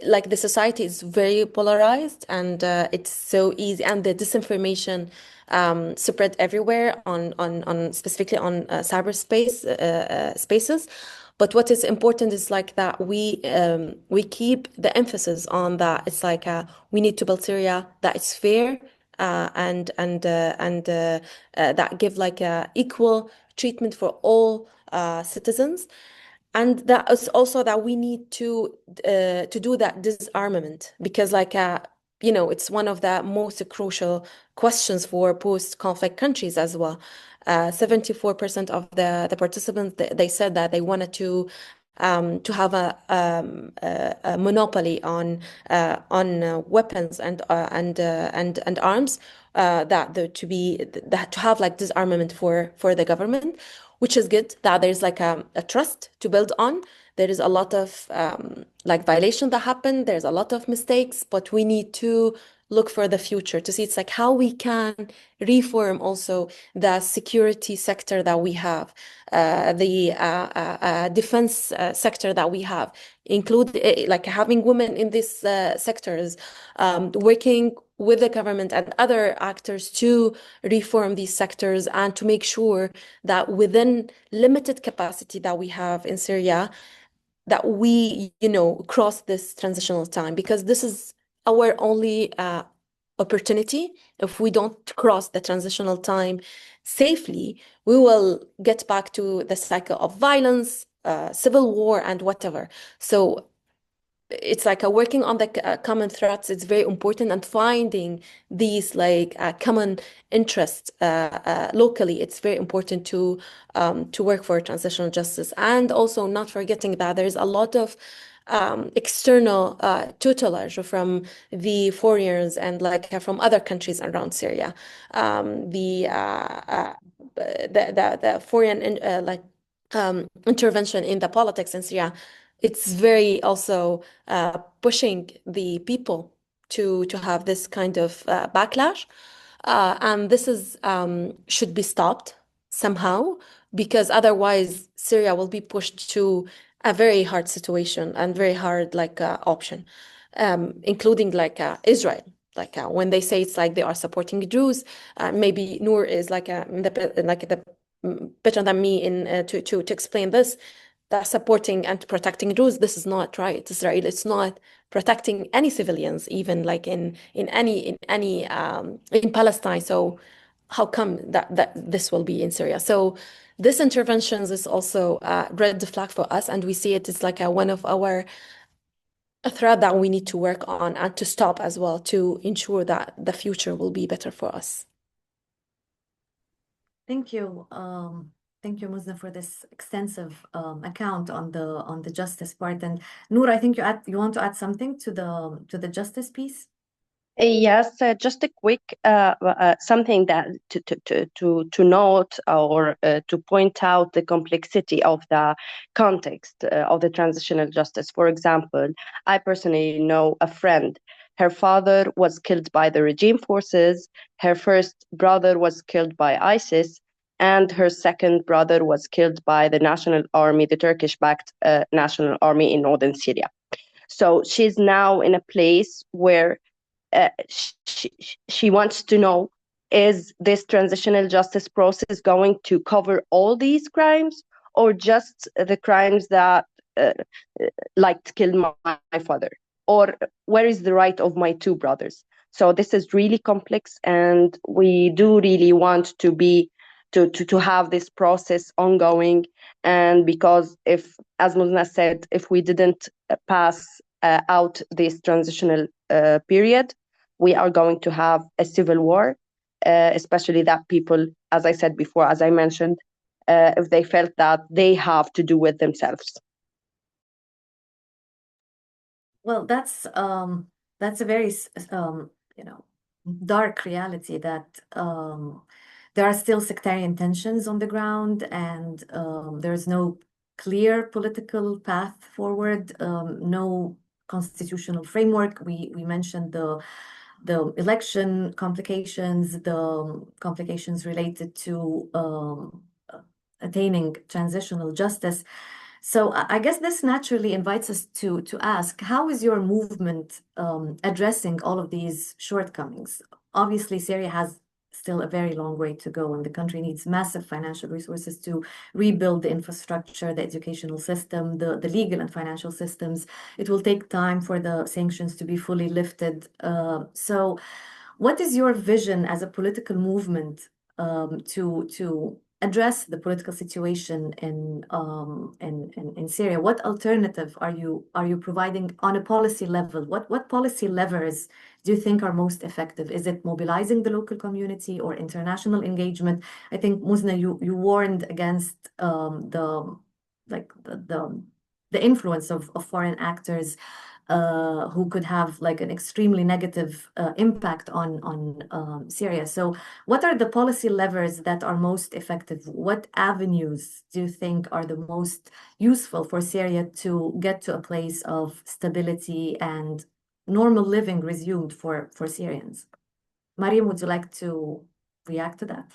Like the society is very polarized, and it's so easy, and the disinformation spread everywhere on specifically on cyberspace spaces. But what is important is like that we keep the emphasis on that. It's like we need to build Syria that is fair and that give like equal treatment for all citizens. And that is also that we need to do that disarmament because it's one of the most crucial questions for post-conflict countries as well. 74% of the participants they said that they wanted to have a monopoly on weapons and arms to have like disarmament for the government, which is good that there's like a trust to build on. There is a lot of like violation that happened. There's a lot of mistakes, but we need to look for the future to see it's like how we can reform also the security sector that we have, the defense sector that we have, include like having women in these sectors, working with the government and other actors to reform these sectors and to make sure that within limited capacity that we have in Syria, that we, cross this transitional time because this is our only opportunity. If we don't cross the transitional time safely, we will get back to the cycle of violence, civil war, and whatever. So it's like working on the common threats. It's very important and finding these like common interests locally. It's very important to work for transitional justice and also not forgetting that there's a lot of external tutelage from the foreigners and like from other countries around Syria. The foreign intervention in the politics in Syria, it's very also pushing the people to have this kind of backlash. And this is should be stopped somehow because otherwise Syria will be pushed to a very hard situation and very hard like option, including like Israel. Like when they say it's like they are supporting Jews, maybe Noor is like the better than me in to explain this. That supporting and protecting Jews, this is not right. Israel is not protecting any civilians, even like in Palestine. So how come that this will be in Syria? So this interventions is also a red flag for us, and we see it as like one of our a threat that we need to work on and to stop as well to ensure that the future will be better for us. Thank you. Thank you, Muzna, for this extensive account on the justice part. And Noor, I think you want to add something to the justice piece. Yes, just a quick something that to note or to point out the complexity of the context of the transitional justice. For example, I personally know a friend. Her father was killed by the regime forces. Her first brother was killed by ISIS, and her second brother was killed by the National Army, the Turkish-backed National Army in northern Syria. So she's now in a place where she wants to know, is this transitional justice process going to cover all these crimes or just the crimes that like killed my father? Or where is the right of my two brothers? So this is really complex, and we do really want to have this process ongoing. And because if, as Muzna said, if we didn't pass out this transitional period, we are going to have a civil war, especially that people, as I said before, as I mentioned, if they felt that they have to do it themselves. Well, that's a very dark reality that there are still sectarian tensions on the ground, and there's no clear political path forward, no constitutional framework. We mentioned the election complications, the complications related to attaining transitional justice. So I guess this naturally invites us to ask, how is your movement addressing all of these shortcomings? Obviously, Syria has still a very long way to go, and the country needs massive financial resources to rebuild the infrastructure, the educational system, the legal and financial systems. It will take time for the sanctions to be fully lifted. So what is your vision as a political movement to address the political situation in Syria? What alternative are you providing on a policy level? What policy levers do you think are most effective? Is it mobilizing the local community or international engagement? I think, Muzna, you warned against the influence of foreign actors who could have like an extremely negative impact on Syria. So what are the policy levers that are most effective? What avenues do you think are the most useful for Syria to get to a place of stability and normal living resumed for Syrians? Mariam, would you like to react to that?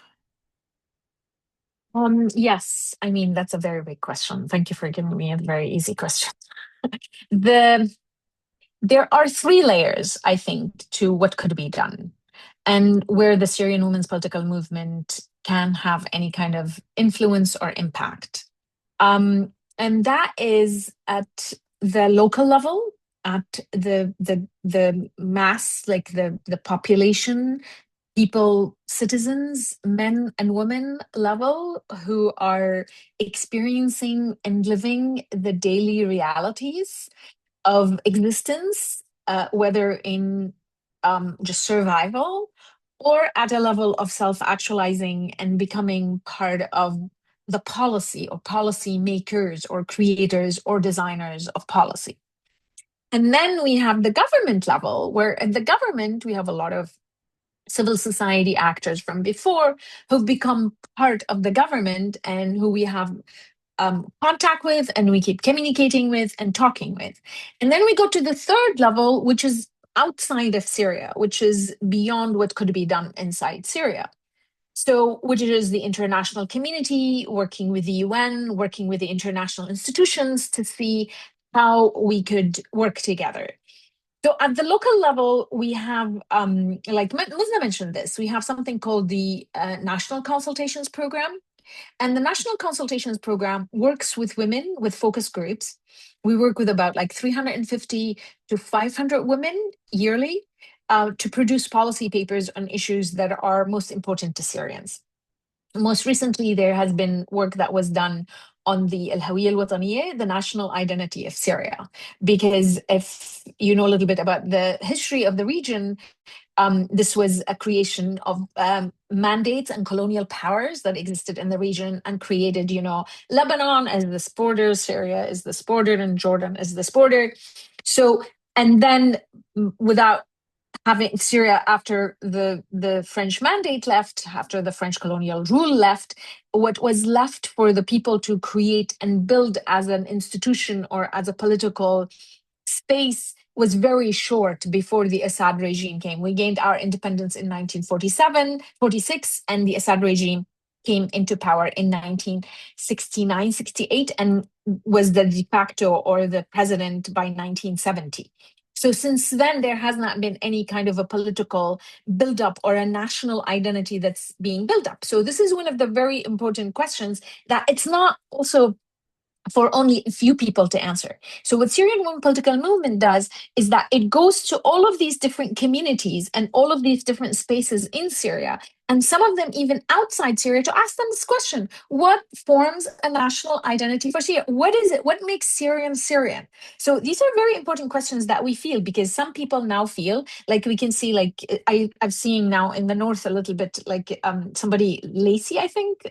Yes, I mean, that's a very big question. Thank you for giving me a very easy question. There are three layers, I think, to what could be done and where the Syrian women's political movement can have any kind of influence or impact. And that is at the local level, at the mass, like the population, people, citizens, men and women level who are experiencing and living the daily realities of existence, whether in just survival or at a level of self-actualizing and becoming part of the policy or policy makers or creators or designers of policy. And then we have the government level, where at the government we have a lot of civil society actors from before who've become part of the government and who we have contact with and we keep communicating with and talking with. And then we go to the third level, which is outside of Syria, which is beyond what could be done inside Syria. So, which is the international community, working with the UN, working with the international institutions to see how we could work together. So at the local level, we have, like Muzna mentioned this, we have something called the National Consultations Program. And the National Consultations Program works with women with focus groups. We work with about like 350 to 500 women yearly to produce policy papers on issues that are most important to Syrians. Most recently, there has been work that was done on the al-Hawiyya al-Wataniyya, the national identity of Syria. Because if you know a little bit about the history of the region, this was a creation of mandates and colonial powers that existed in the region and created, Lebanon as this border, Syria is this border, and Jordan is this border. So, and then without having Syria, after the French mandate left, after the French colonial rule left, what was left for the people to create and build as an institution or as a political space was very short before the Assad regime came. We gained our independence in 1946, and the Assad regime came into power in 1969, 68, and was the de facto or the president by 1970. So since then, there has not been any kind of a political buildup or a national identity that's being built up. So this is one of the very important questions that it's not also for only a few people to answer. So what Syrian Women Political Movement does is that it goes to all of these different communities and all of these different spaces in Syria, and some of them even outside Syria, to ask them this question: what forms a national identity for Syria? What is it? What makes Syrian Syrian? So these are very important questions that we feel, because some people now feel like we can see, like I've seen now in the north a little bit, like somebody, Lacey, I think,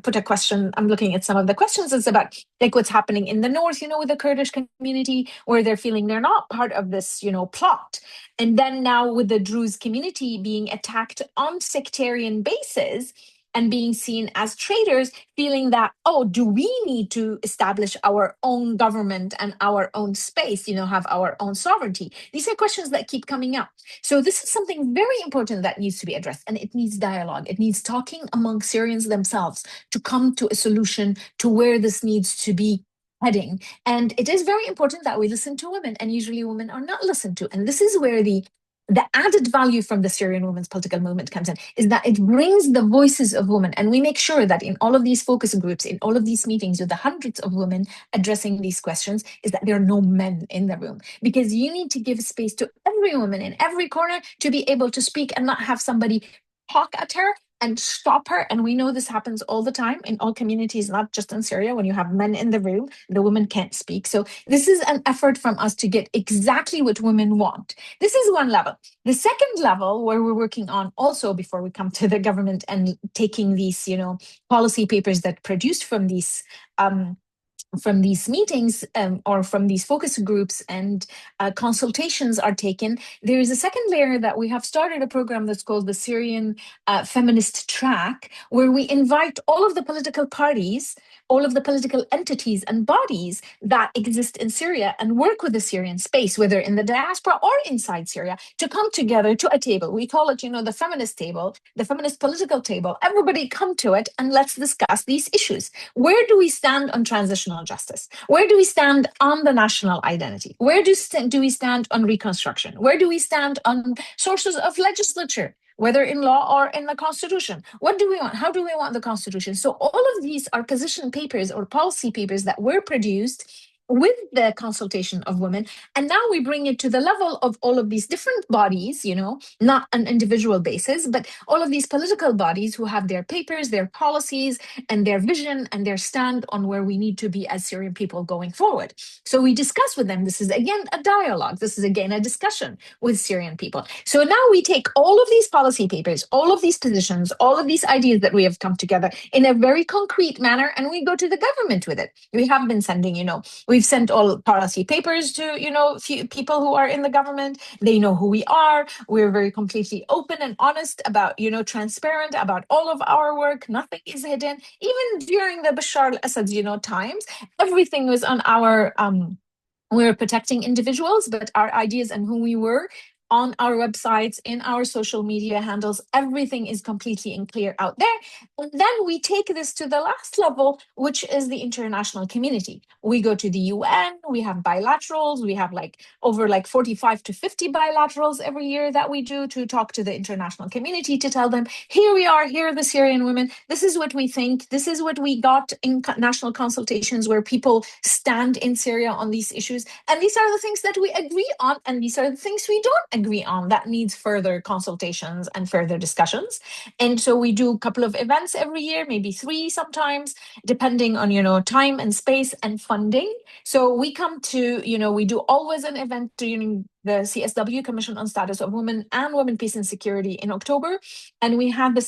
put a question. I'm looking at some of the questions. It's about like what's happening in the north, with the Kurdish community, where they're feeling they're not part of this, plot. And then now with the Druze community being attacked on sectarian basis and being seen as traitors, feeling that, oh, do we need to establish our own government and our own space, have our own sovereignty? These are questions that keep coming up. So this is something very important that needs to be addressed, and it needs dialogue. It needs talking among Syrians themselves to come to a solution to where this needs to be heading. And it is very important that we listen to women, and usually women are not listened to. And this is where the the added value from the Syrian women's political movement comes in is that it brings the voices of women. And we make sure that in all of these focus groups, in all of these meetings with the hundreds of women addressing these questions, is that there are no men in the room. Because you need to give space to every woman in every corner to be able to speak and not have somebody talk at her and stop her. And we know this happens all the time in all communities, not just in Syria. When you have men in the room, the women can't speak. So this is an effort from us to get exactly what women want. This is one level. The second level, where we're working on also before we come to the government and taking these, policy papers that produced from these meetings or from these focus groups and consultations are taken, there is a second layer that we have started a program that's called the Syrian Feminist Track, where we invite all of the political parties, all of the political entities and bodies that exist in Syria and work with the Syrian space, whether in the diaspora or inside Syria, to come together to a table. We call it, the feminist table, the feminist political table. Everybody come to it and let's discuss these issues. Where do we stand on transitional justice? Where do we stand on the national identity? Where do we stand on reconstruction? Where do we stand on sources of legislature, whether in law or in the constitution? What do we want? How do we want the constitution? So all of these are position papers or policy papers that were produced with the consultation of women. And now we bring it to the level of all of these different bodies, not an individual basis, but all of these political bodies who have their papers, their policies, and their vision and their stand on where we need to be as Syrian people going forward. So we discuss with them. This is again a dialogue. This is again a discussion with Syrian people. So now we take all of these policy papers, all of these positions, all of these ideas that we have come together in a very concrete manner, and we go to the government with it. We have been sending, we've sent all policy papers to, few people who are in the government. They know who we are. We're very completely open and honest about, transparent about all of our work. Nothing is hidden. Even during the Bashar al-Assad, times, everything was on our, we were protecting individuals, but our ideas and who we were on our websites, in our social media handles, everything is completely and clear out there. And then we take this to the last level, which is the international community. We go to the UN, we have bilaterals, we have over 45 to 50 bilaterals every year that we do to talk to the international community, to tell them, here we are, here are the Syrian women, this is what we think, this is what we got in national consultations where people stand in Syria on these issues. And these are the things that we agree on, and these are the things we don't agree on that needs further consultations and further discussions. And so we do a couple of events every year, maybe 3 sometimes, depending on, time and space and funding. So we come to, we do always an event during the CSW, Commission on Status of Women and Women, Peace and Security, in October. And we had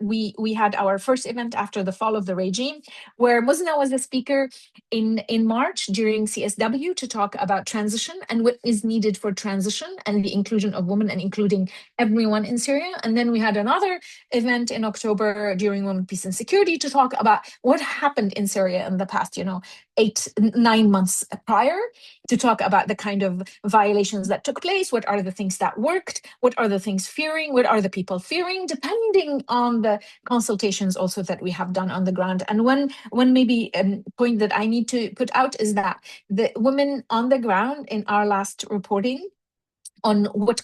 we had our first event after the fall of the regime, where Muzna was a speaker in March during CSW to talk about transition and what is needed for transition and the inclusion of women and including everyone in Syria. And then we had another event in October during Women, Peace and Security to talk about what happened in Syria in the past, 8-9 months prior, to talk about the kind of violations that took place. What are the things that worked? What are the things fearing? What are the people fearing? Depending on the consultations also that we have done on the ground. And one maybe point that I need to put out is that the women on the ground in our last reporting on what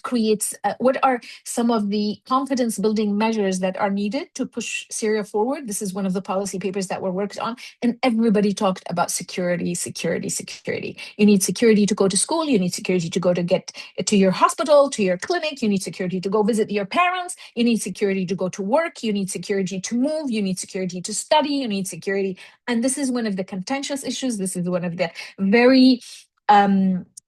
are some of the confidence building measures that are needed to push Syria forward. This is one of the policy papers that were worked on, and everybody talked about security, security, security. You need security to go to school, you need security to go to get to your hospital, to your clinic, you need security to go visit your parents, you need security to go to work, you need security to move, you need security to study, you need security. And this is one of the contentious issues. This is one of the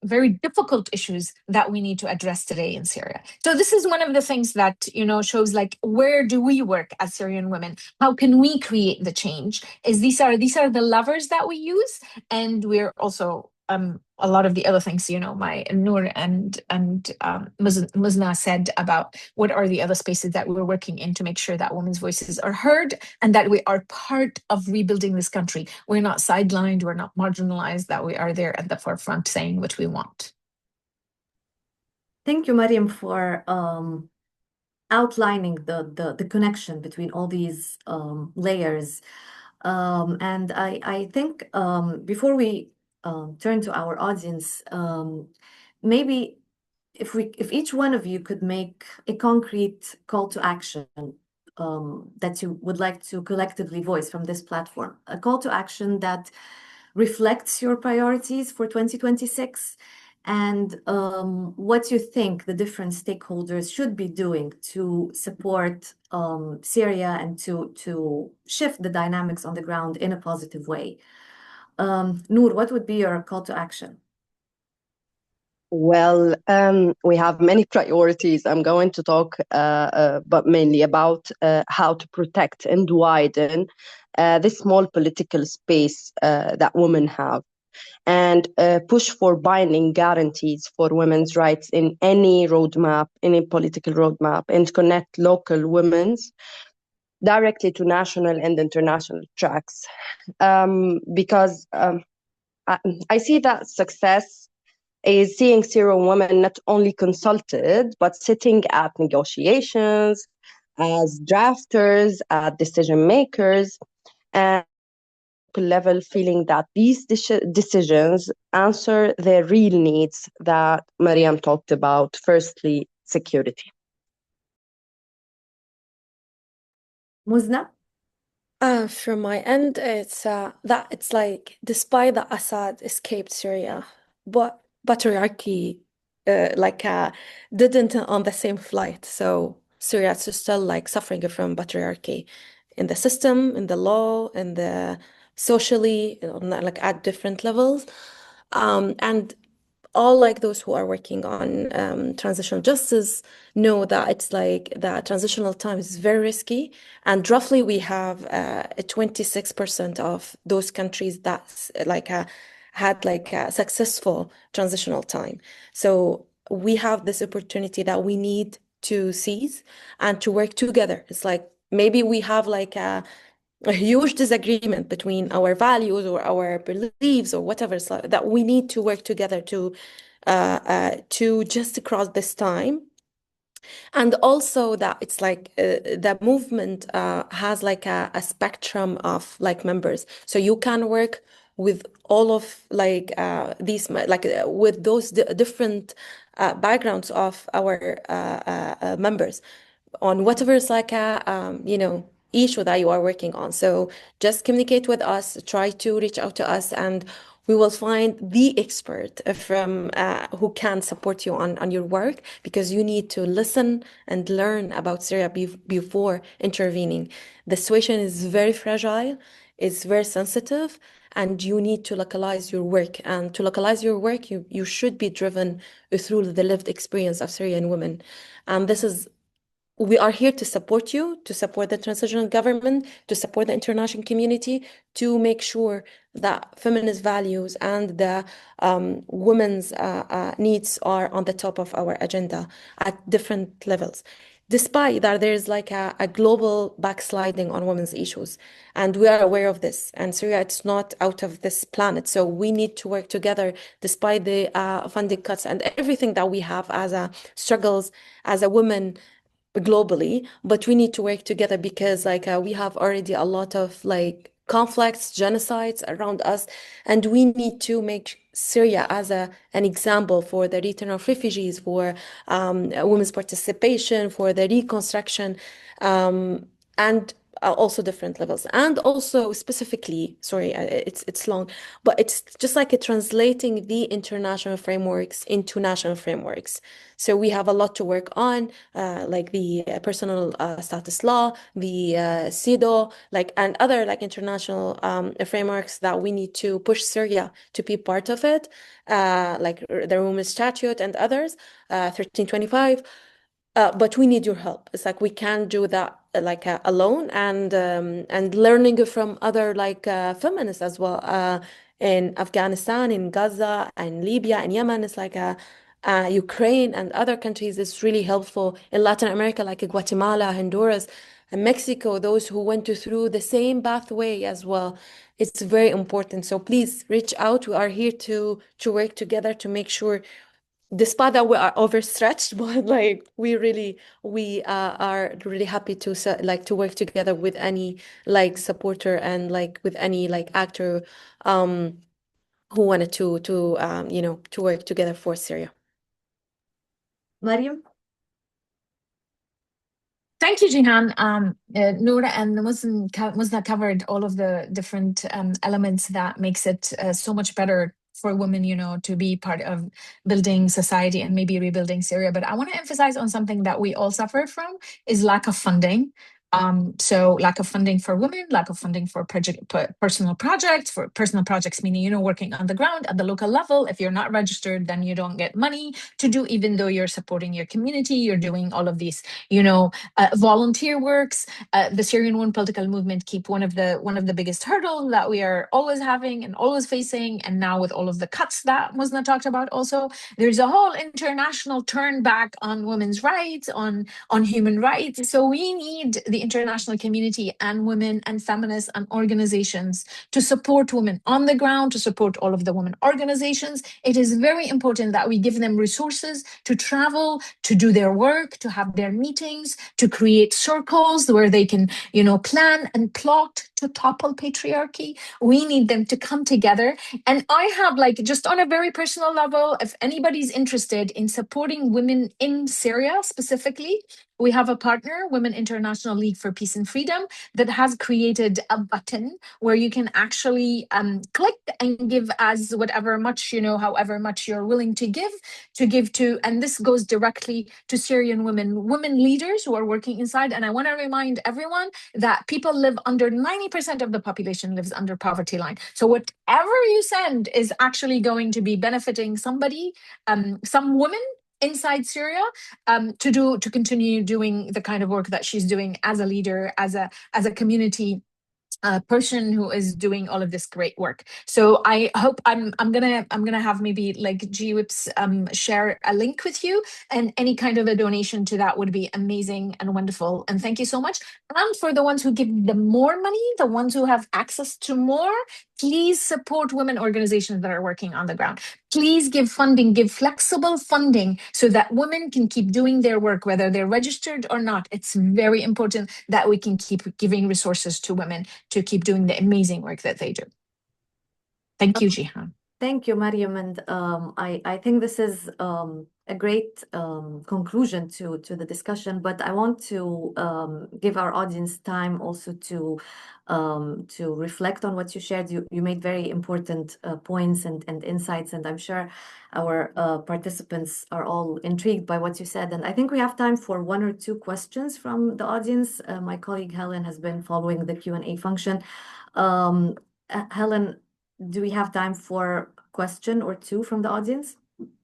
very difficult issues that we need to address today in Syria. So this is one of the things that, shows where do we work as Syrian women? How can we create the change? These are the levers that we use. And we're also a lot of the other things, my Noor and Muzna said about what are the other spaces that we're working in to make sure that women's voices are heard and that we are part of rebuilding this country. We're not sidelined, we're not marginalized, that we are there at the forefront saying what we want. Thank you, Mariam, for outlining the connection between all these layers. And I think before we turn to our audience, maybe if each one of you could make a concrete call to action that you would like to collectively voice from this platform, a call to action that reflects your priorities for 2026 and what you think the different stakeholders should be doing to support Syria and to shift the dynamics on the ground in a positive way. Noor, what would be your call to action? Well, we have many priorities. I'm going to talk, but mainly about how to protect and widen this small political space that women have, and push for binding guarantees for women's rights in any roadmap, any political roadmap, and connect local women's directly to national and international tracks. Because I see that success is seeing Syrian women not only consulted, but sitting at negotiations, as drafters, decision makers, and level feeling that these decisions answer their real needs that Mariam talked about. Firstly, security. Muzna? From my end, it's that it's like despite that Assad escaped Syria, but patriarchy like didn't on the same flight. So Syria is still like suffering from patriarchy in the system, in the law, in the socially, like at different levels. And all like those who are working on transitional justice know that it's like the transitional time is very risky. And roughly we have 26% of those countries that like had like a successful transitional time. So we have this opportunity that we need to seize and to work together. It's like maybe we have like a huge disagreement between our values or our beliefs or whatever, so that we need to work together to just cross this time. And also that it's like the movement has like a spectrum of like members, so you can work with all of like these like with those different backgrounds of our members on whatever is like a issue that you are working on. So just communicate with us, try to reach out to us, and we will find the expert from who can support you on your work, because you need to listen and learn about Syria before intervening. The situation is very fragile, it's very sensitive, and you need to localize your work. And to localize your work, you should be driven through the lived experience of Syrian women. And we are here to support you, to support the transitional government, to support the international community, to make sure that feminist values and the women's needs are on the top of our agenda at different levels. Despite that, there's like a global backsliding on women's issues, and we are aware of this. And Syria, it's not out of this planet, so we need to work together despite the funding cuts and everything that we have as a struggles as a woman globally. But we need to work together because like we have already a lot of like conflicts, genocides around us, and we need to make Syria as an example for the return of refugees, for women's participation, for the reconstruction, and also different levels. And also specifically, sorry, it's long, but it's just like translating the international frameworks into national frameworks. So we have a lot to work on, like the personal status law, the CEDAW, like and other like international frameworks that we need to push Syria to be part of it, like the Women's Statute and others, 1325. But we need your help. It's like we can't do that like alone, and learning from other like feminists as well in Afghanistan, in Gaza, and Libya, and Yemen. It's like Ukraine and other countries is really helpful. In Latin America, like Guatemala, Honduras, and Mexico, those who went through the same pathway as well. It's very important. So please reach out. We are here to work together to make sure, despite that we are overstretched, but like we are really happy to like to work together with any like supporter and like with any like actor who wanted to to work together for Syria. Mariam? Thank you, Jihan. Noura and Musna covered all of the different elements that makes it so much better for women, to be part of building society and maybe rebuilding Syria. But I want to emphasize on something that we all suffer from is lack of funding. So lack of funding for women, lack of funding for personal projects, meaning, working on the ground at the local level. If you're not registered, then you don't get money to do, even though you're supporting your community, you're doing all of these, volunteer works. The Syrian Women Political Movement keep one of the biggest hurdles that we are always having and always facing. And now with all of the cuts that Musna talked about also, there's a whole international turn back on women's rights, on human rights. So we need the international community and women and feminists and organizations to support women on the ground, to support all of the women organizations. It is very important that we give them resources to travel, to do their work, to have their meetings, to create circles where they can, plan and plot to topple patriarchy. We need them to come together. And I have, just on a very personal level, if anybody's interested in supporting women in Syria specifically, we have a partner, Women International League for Peace and Freedom, that has created a button where you can actually click and give as whatever much, however much you're willing to give to, and this goes directly to Syrian women leaders who are working inside. And I want to remind everyone that people live under 90% of the population lives under poverty line. So whatever you send is actually going to be benefiting somebody, some women inside Syria, to continue doing the kind of work that she's doing as a leader, as a community person who is doing all of this great work. So I hope I'm gonna have maybe GWIPS share a link with you, and any kind of a donation to that would be amazing and wonderful. And thank you so much. And for the ones who give the more money, the ones who have access to more, please support women organizations that are working on the ground. Please give funding, give flexible funding so that women can keep doing their work, whether they're registered or not. It's very important that we can keep giving resources to women to keep doing the amazing work that they do. Thank you, Jihan. Thank you, Mariam. And I think this is a great conclusion to the discussion, but I want to give our audience time also to reflect on what you shared. You made very important points and insights, and I'm sure our participants are all intrigued by what you said. And I think we have time for one or two questions from the audience. My colleague Helen has been following the Q&A function. Helen, do we have time for a question or two from the audience?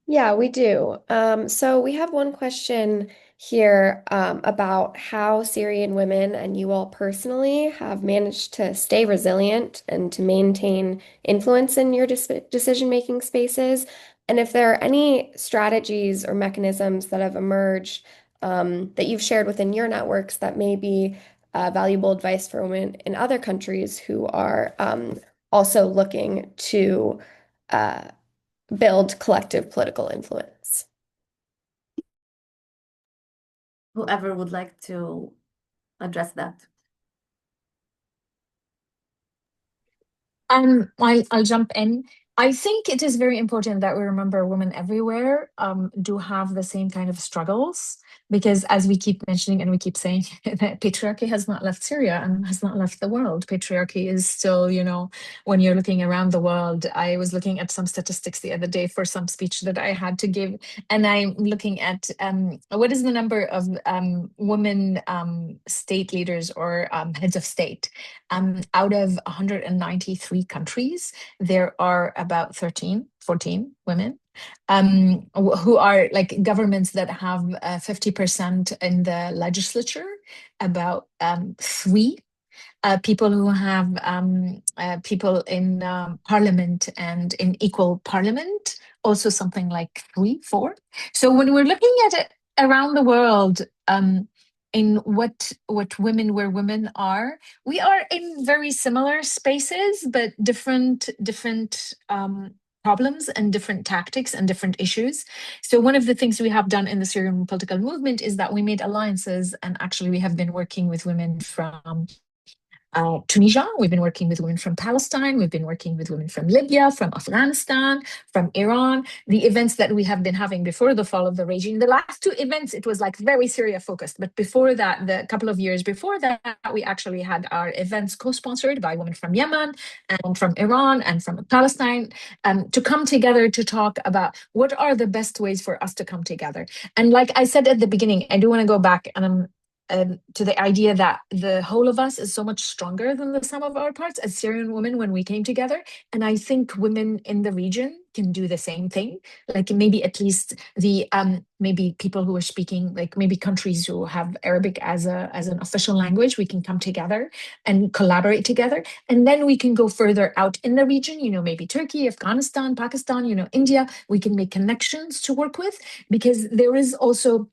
Yeah, we do. So we have one question here about how Syrian women and you all personally have managed to stay resilient and to maintain influence in your decision-making spaces, and if there are any strategies or mechanisms that have emerged that you've shared within your networks that may be valuable advice for women in other countries who are also looking to build collective political influence. Whoever would like to address that. I'll jump in. I think it is very important that we remember women everywhere do have the same kind of struggles, because as we keep mentioning and we keep saying, that patriarchy has not left Syria and has not left the world. Patriarchy is still, when you're looking around the world. I was looking at some statistics the other day for some speech that I had to give, and I'm looking at what is the number of women state leaders or heads of state. Out of 193 countries, there are about 14 women who are governments that have 50% in the legislature, about 3 people who have people in parliament and in equal parliament, also something like 3, 4. So when we're looking at it around the world, in what women where women are, we are in very similar spaces, but different problems and different tactics and different issues. So one of the things we have done in the Syrian political movement is that we made alliances, and actually we have been working with women from Tunisia. We've been working with women from Palestine. We've been working with women from Libya, from Afghanistan, from Iran. The events that we have been having before the fall of the regime, the last two events, it was like very Syria focused. But before that, the couple of years before that, we actually had our events co-sponsored by women from Yemen and from Iran and from Palestine, to come together to talk about what are the best ways for us to come together. And like I said at the beginning, I do want to go back and to the idea that the whole of us is so much stronger than the sum of our parts as Syrian women when we came together. And I think women in the region can do the same thing. Like maybe at least the maybe people who are speaking, like maybe countries who have Arabic as an official language, we can come together and collaborate together. And then we can go further out in the region, maybe Turkey, Afghanistan, Pakistan, India. We can make connections to work with, because there is also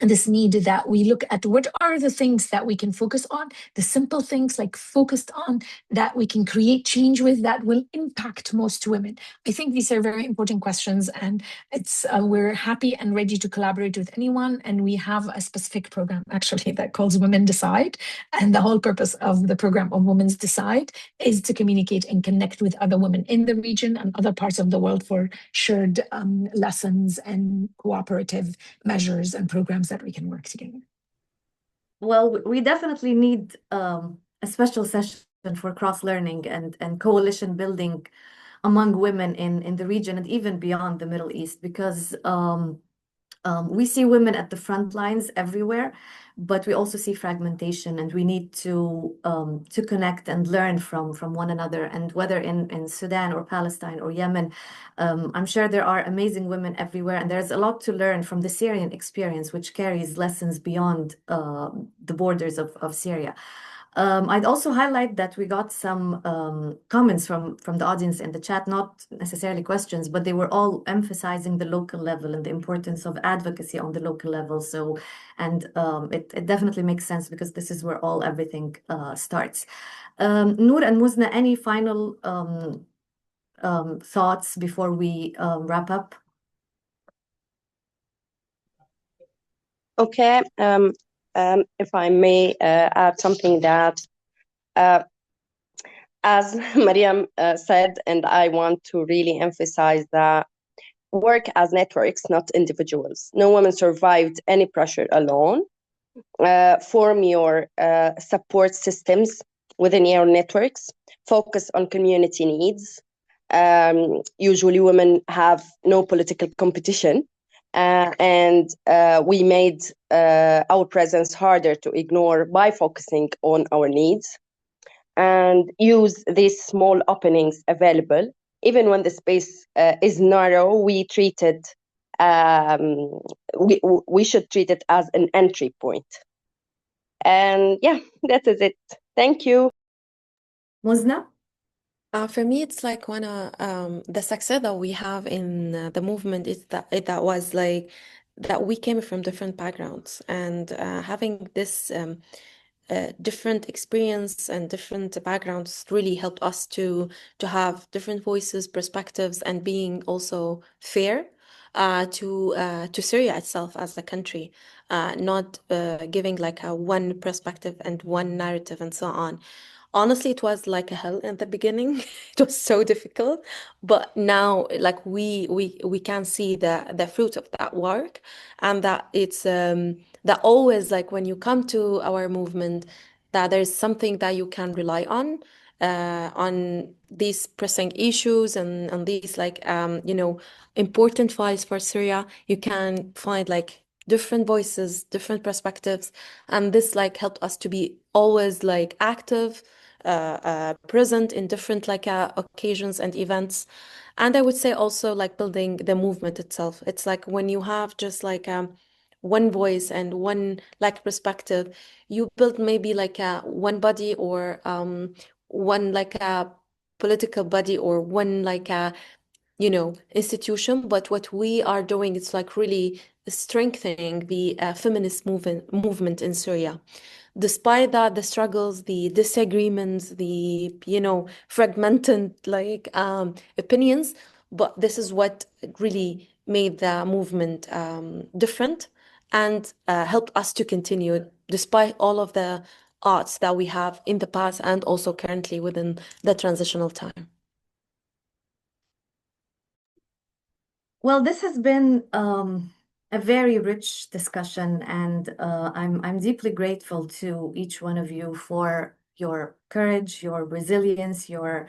this need that we look at what are the things that we can focus on, the simple things like focused on that we can create change with that will impact most women. I think these are very important questions, and it's we're happy and ready to collaborate with anyone. And we have a specific program actually that calls Women Decide. And the whole purpose of the program of Women's Decide is to communicate and connect with other women in the region and other parts of the world for shared lessons and cooperative measures and programs that we can work together. Well, we definitely need a special session for cross-learning and coalition building among women in the region and even beyond the Middle East, because we see women at the front lines everywhere, but we also see fragmentation, and we need to connect and learn from one another. And whether in Sudan or Palestine or Yemen, I'm sure there are amazing women everywhere, and there's a lot to learn from the Syrian experience, which carries lessons beyond the borders of Syria. I'd also highlight that we got some comments from the audience in the chat, not necessarily questions, but they were all emphasizing the local level and the importance of advocacy on the local level. So, and it definitely makes sense, because this is where everything starts. Noor and Muzna, any final thoughts before we wrap up? Okay. If I may add something that, as Mariam said, and I want to really emphasize that work as networks, not individuals. No woman survived any pressure alone. Form your support systems within your networks. Focus on community needs. Usually women have no political competition. And we made our presence harder to ignore by focusing on our needs, and use these small openings available. Even when the space is narrow, we should treat it as an entry point. And yeah, that is it. Thank you. Muzna? For me, it's like one of the success that we have in the movement is that was like that we came from different backgrounds, and having this different experience and different backgrounds really helped us to have different voices, perspectives, and being also fair to Syria itself as a country, not giving like a one perspective and one narrative and so on. Honestly, it was like a hell in the beginning. It was so difficult, but now like we can see the fruit of that work, and that it's that always like when you come to our movement, that there's something that you can rely on these pressing issues and these like important files for Syria. You can find like different voices, different perspectives, and this like helped us to be always like active, present in different like occasions and events. And I would say also like building the movement itself. It's like when you have just like one voice and one like perspective, you build maybe like a one body or one like a political body or one like a institution. But what we are doing is like really strengthening the feminist movement in Syria. Despite that, the struggles, the disagreements, the fragmented like opinions, but this is what really made the movement different and helped us to continue despite all of the odds that we have in the past and also currently within the transitional time. Well, this has been a very rich discussion, and I'm deeply grateful to each one of you for your courage, your resilience, your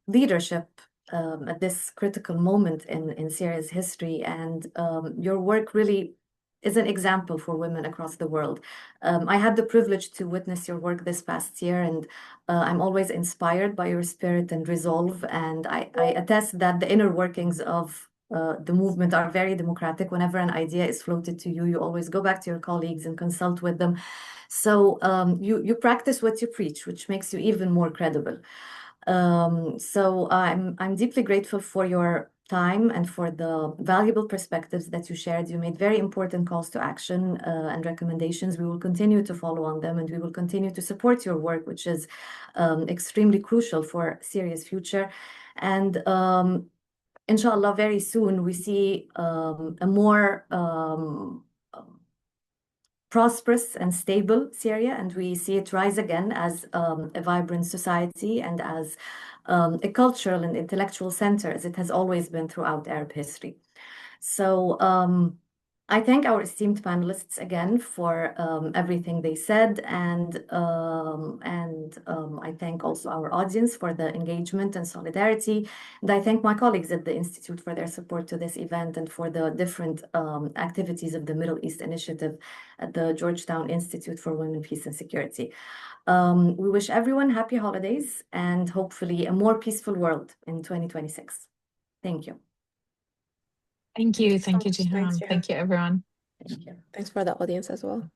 leadership at this critical moment in Syria's history, and your work really is an example for women across the world. I had the privilege to witness your work this past year, and I'm always inspired by your spirit and resolve. And I attest that the inner workings of the movement are very democratic. Whenever an idea is floated to you, you always go back to your colleagues and consult with them. So you practice what you preach, which makes you even more credible. So I'm deeply grateful for your time and for the valuable perspectives that you shared. You made very important calls to action and recommendations. We will continue to follow on them, and we will continue to support your work, which is extremely crucial for Syria's future. And inshallah, very soon we see a more prosperous and stable Syria, and we see it rise again as a vibrant society and as a cultural and intellectual center, as it has always been throughout Arab history. So I thank our esteemed panelists again for everything they said, and I thank also our audience for the engagement and solidarity. And I thank my colleagues at the Institute for their support to this event and for the different activities of the Middle East Initiative at the Georgetown Institute for Women, Peace and Security. We wish everyone happy holidays and hopefully a more peaceful world in 2026. Thank you. Thank you. Thank you so Thank you, much. Thanks, Jihan. Jihan. Thank you, everyone. Thank you. Thanks for the audience as well.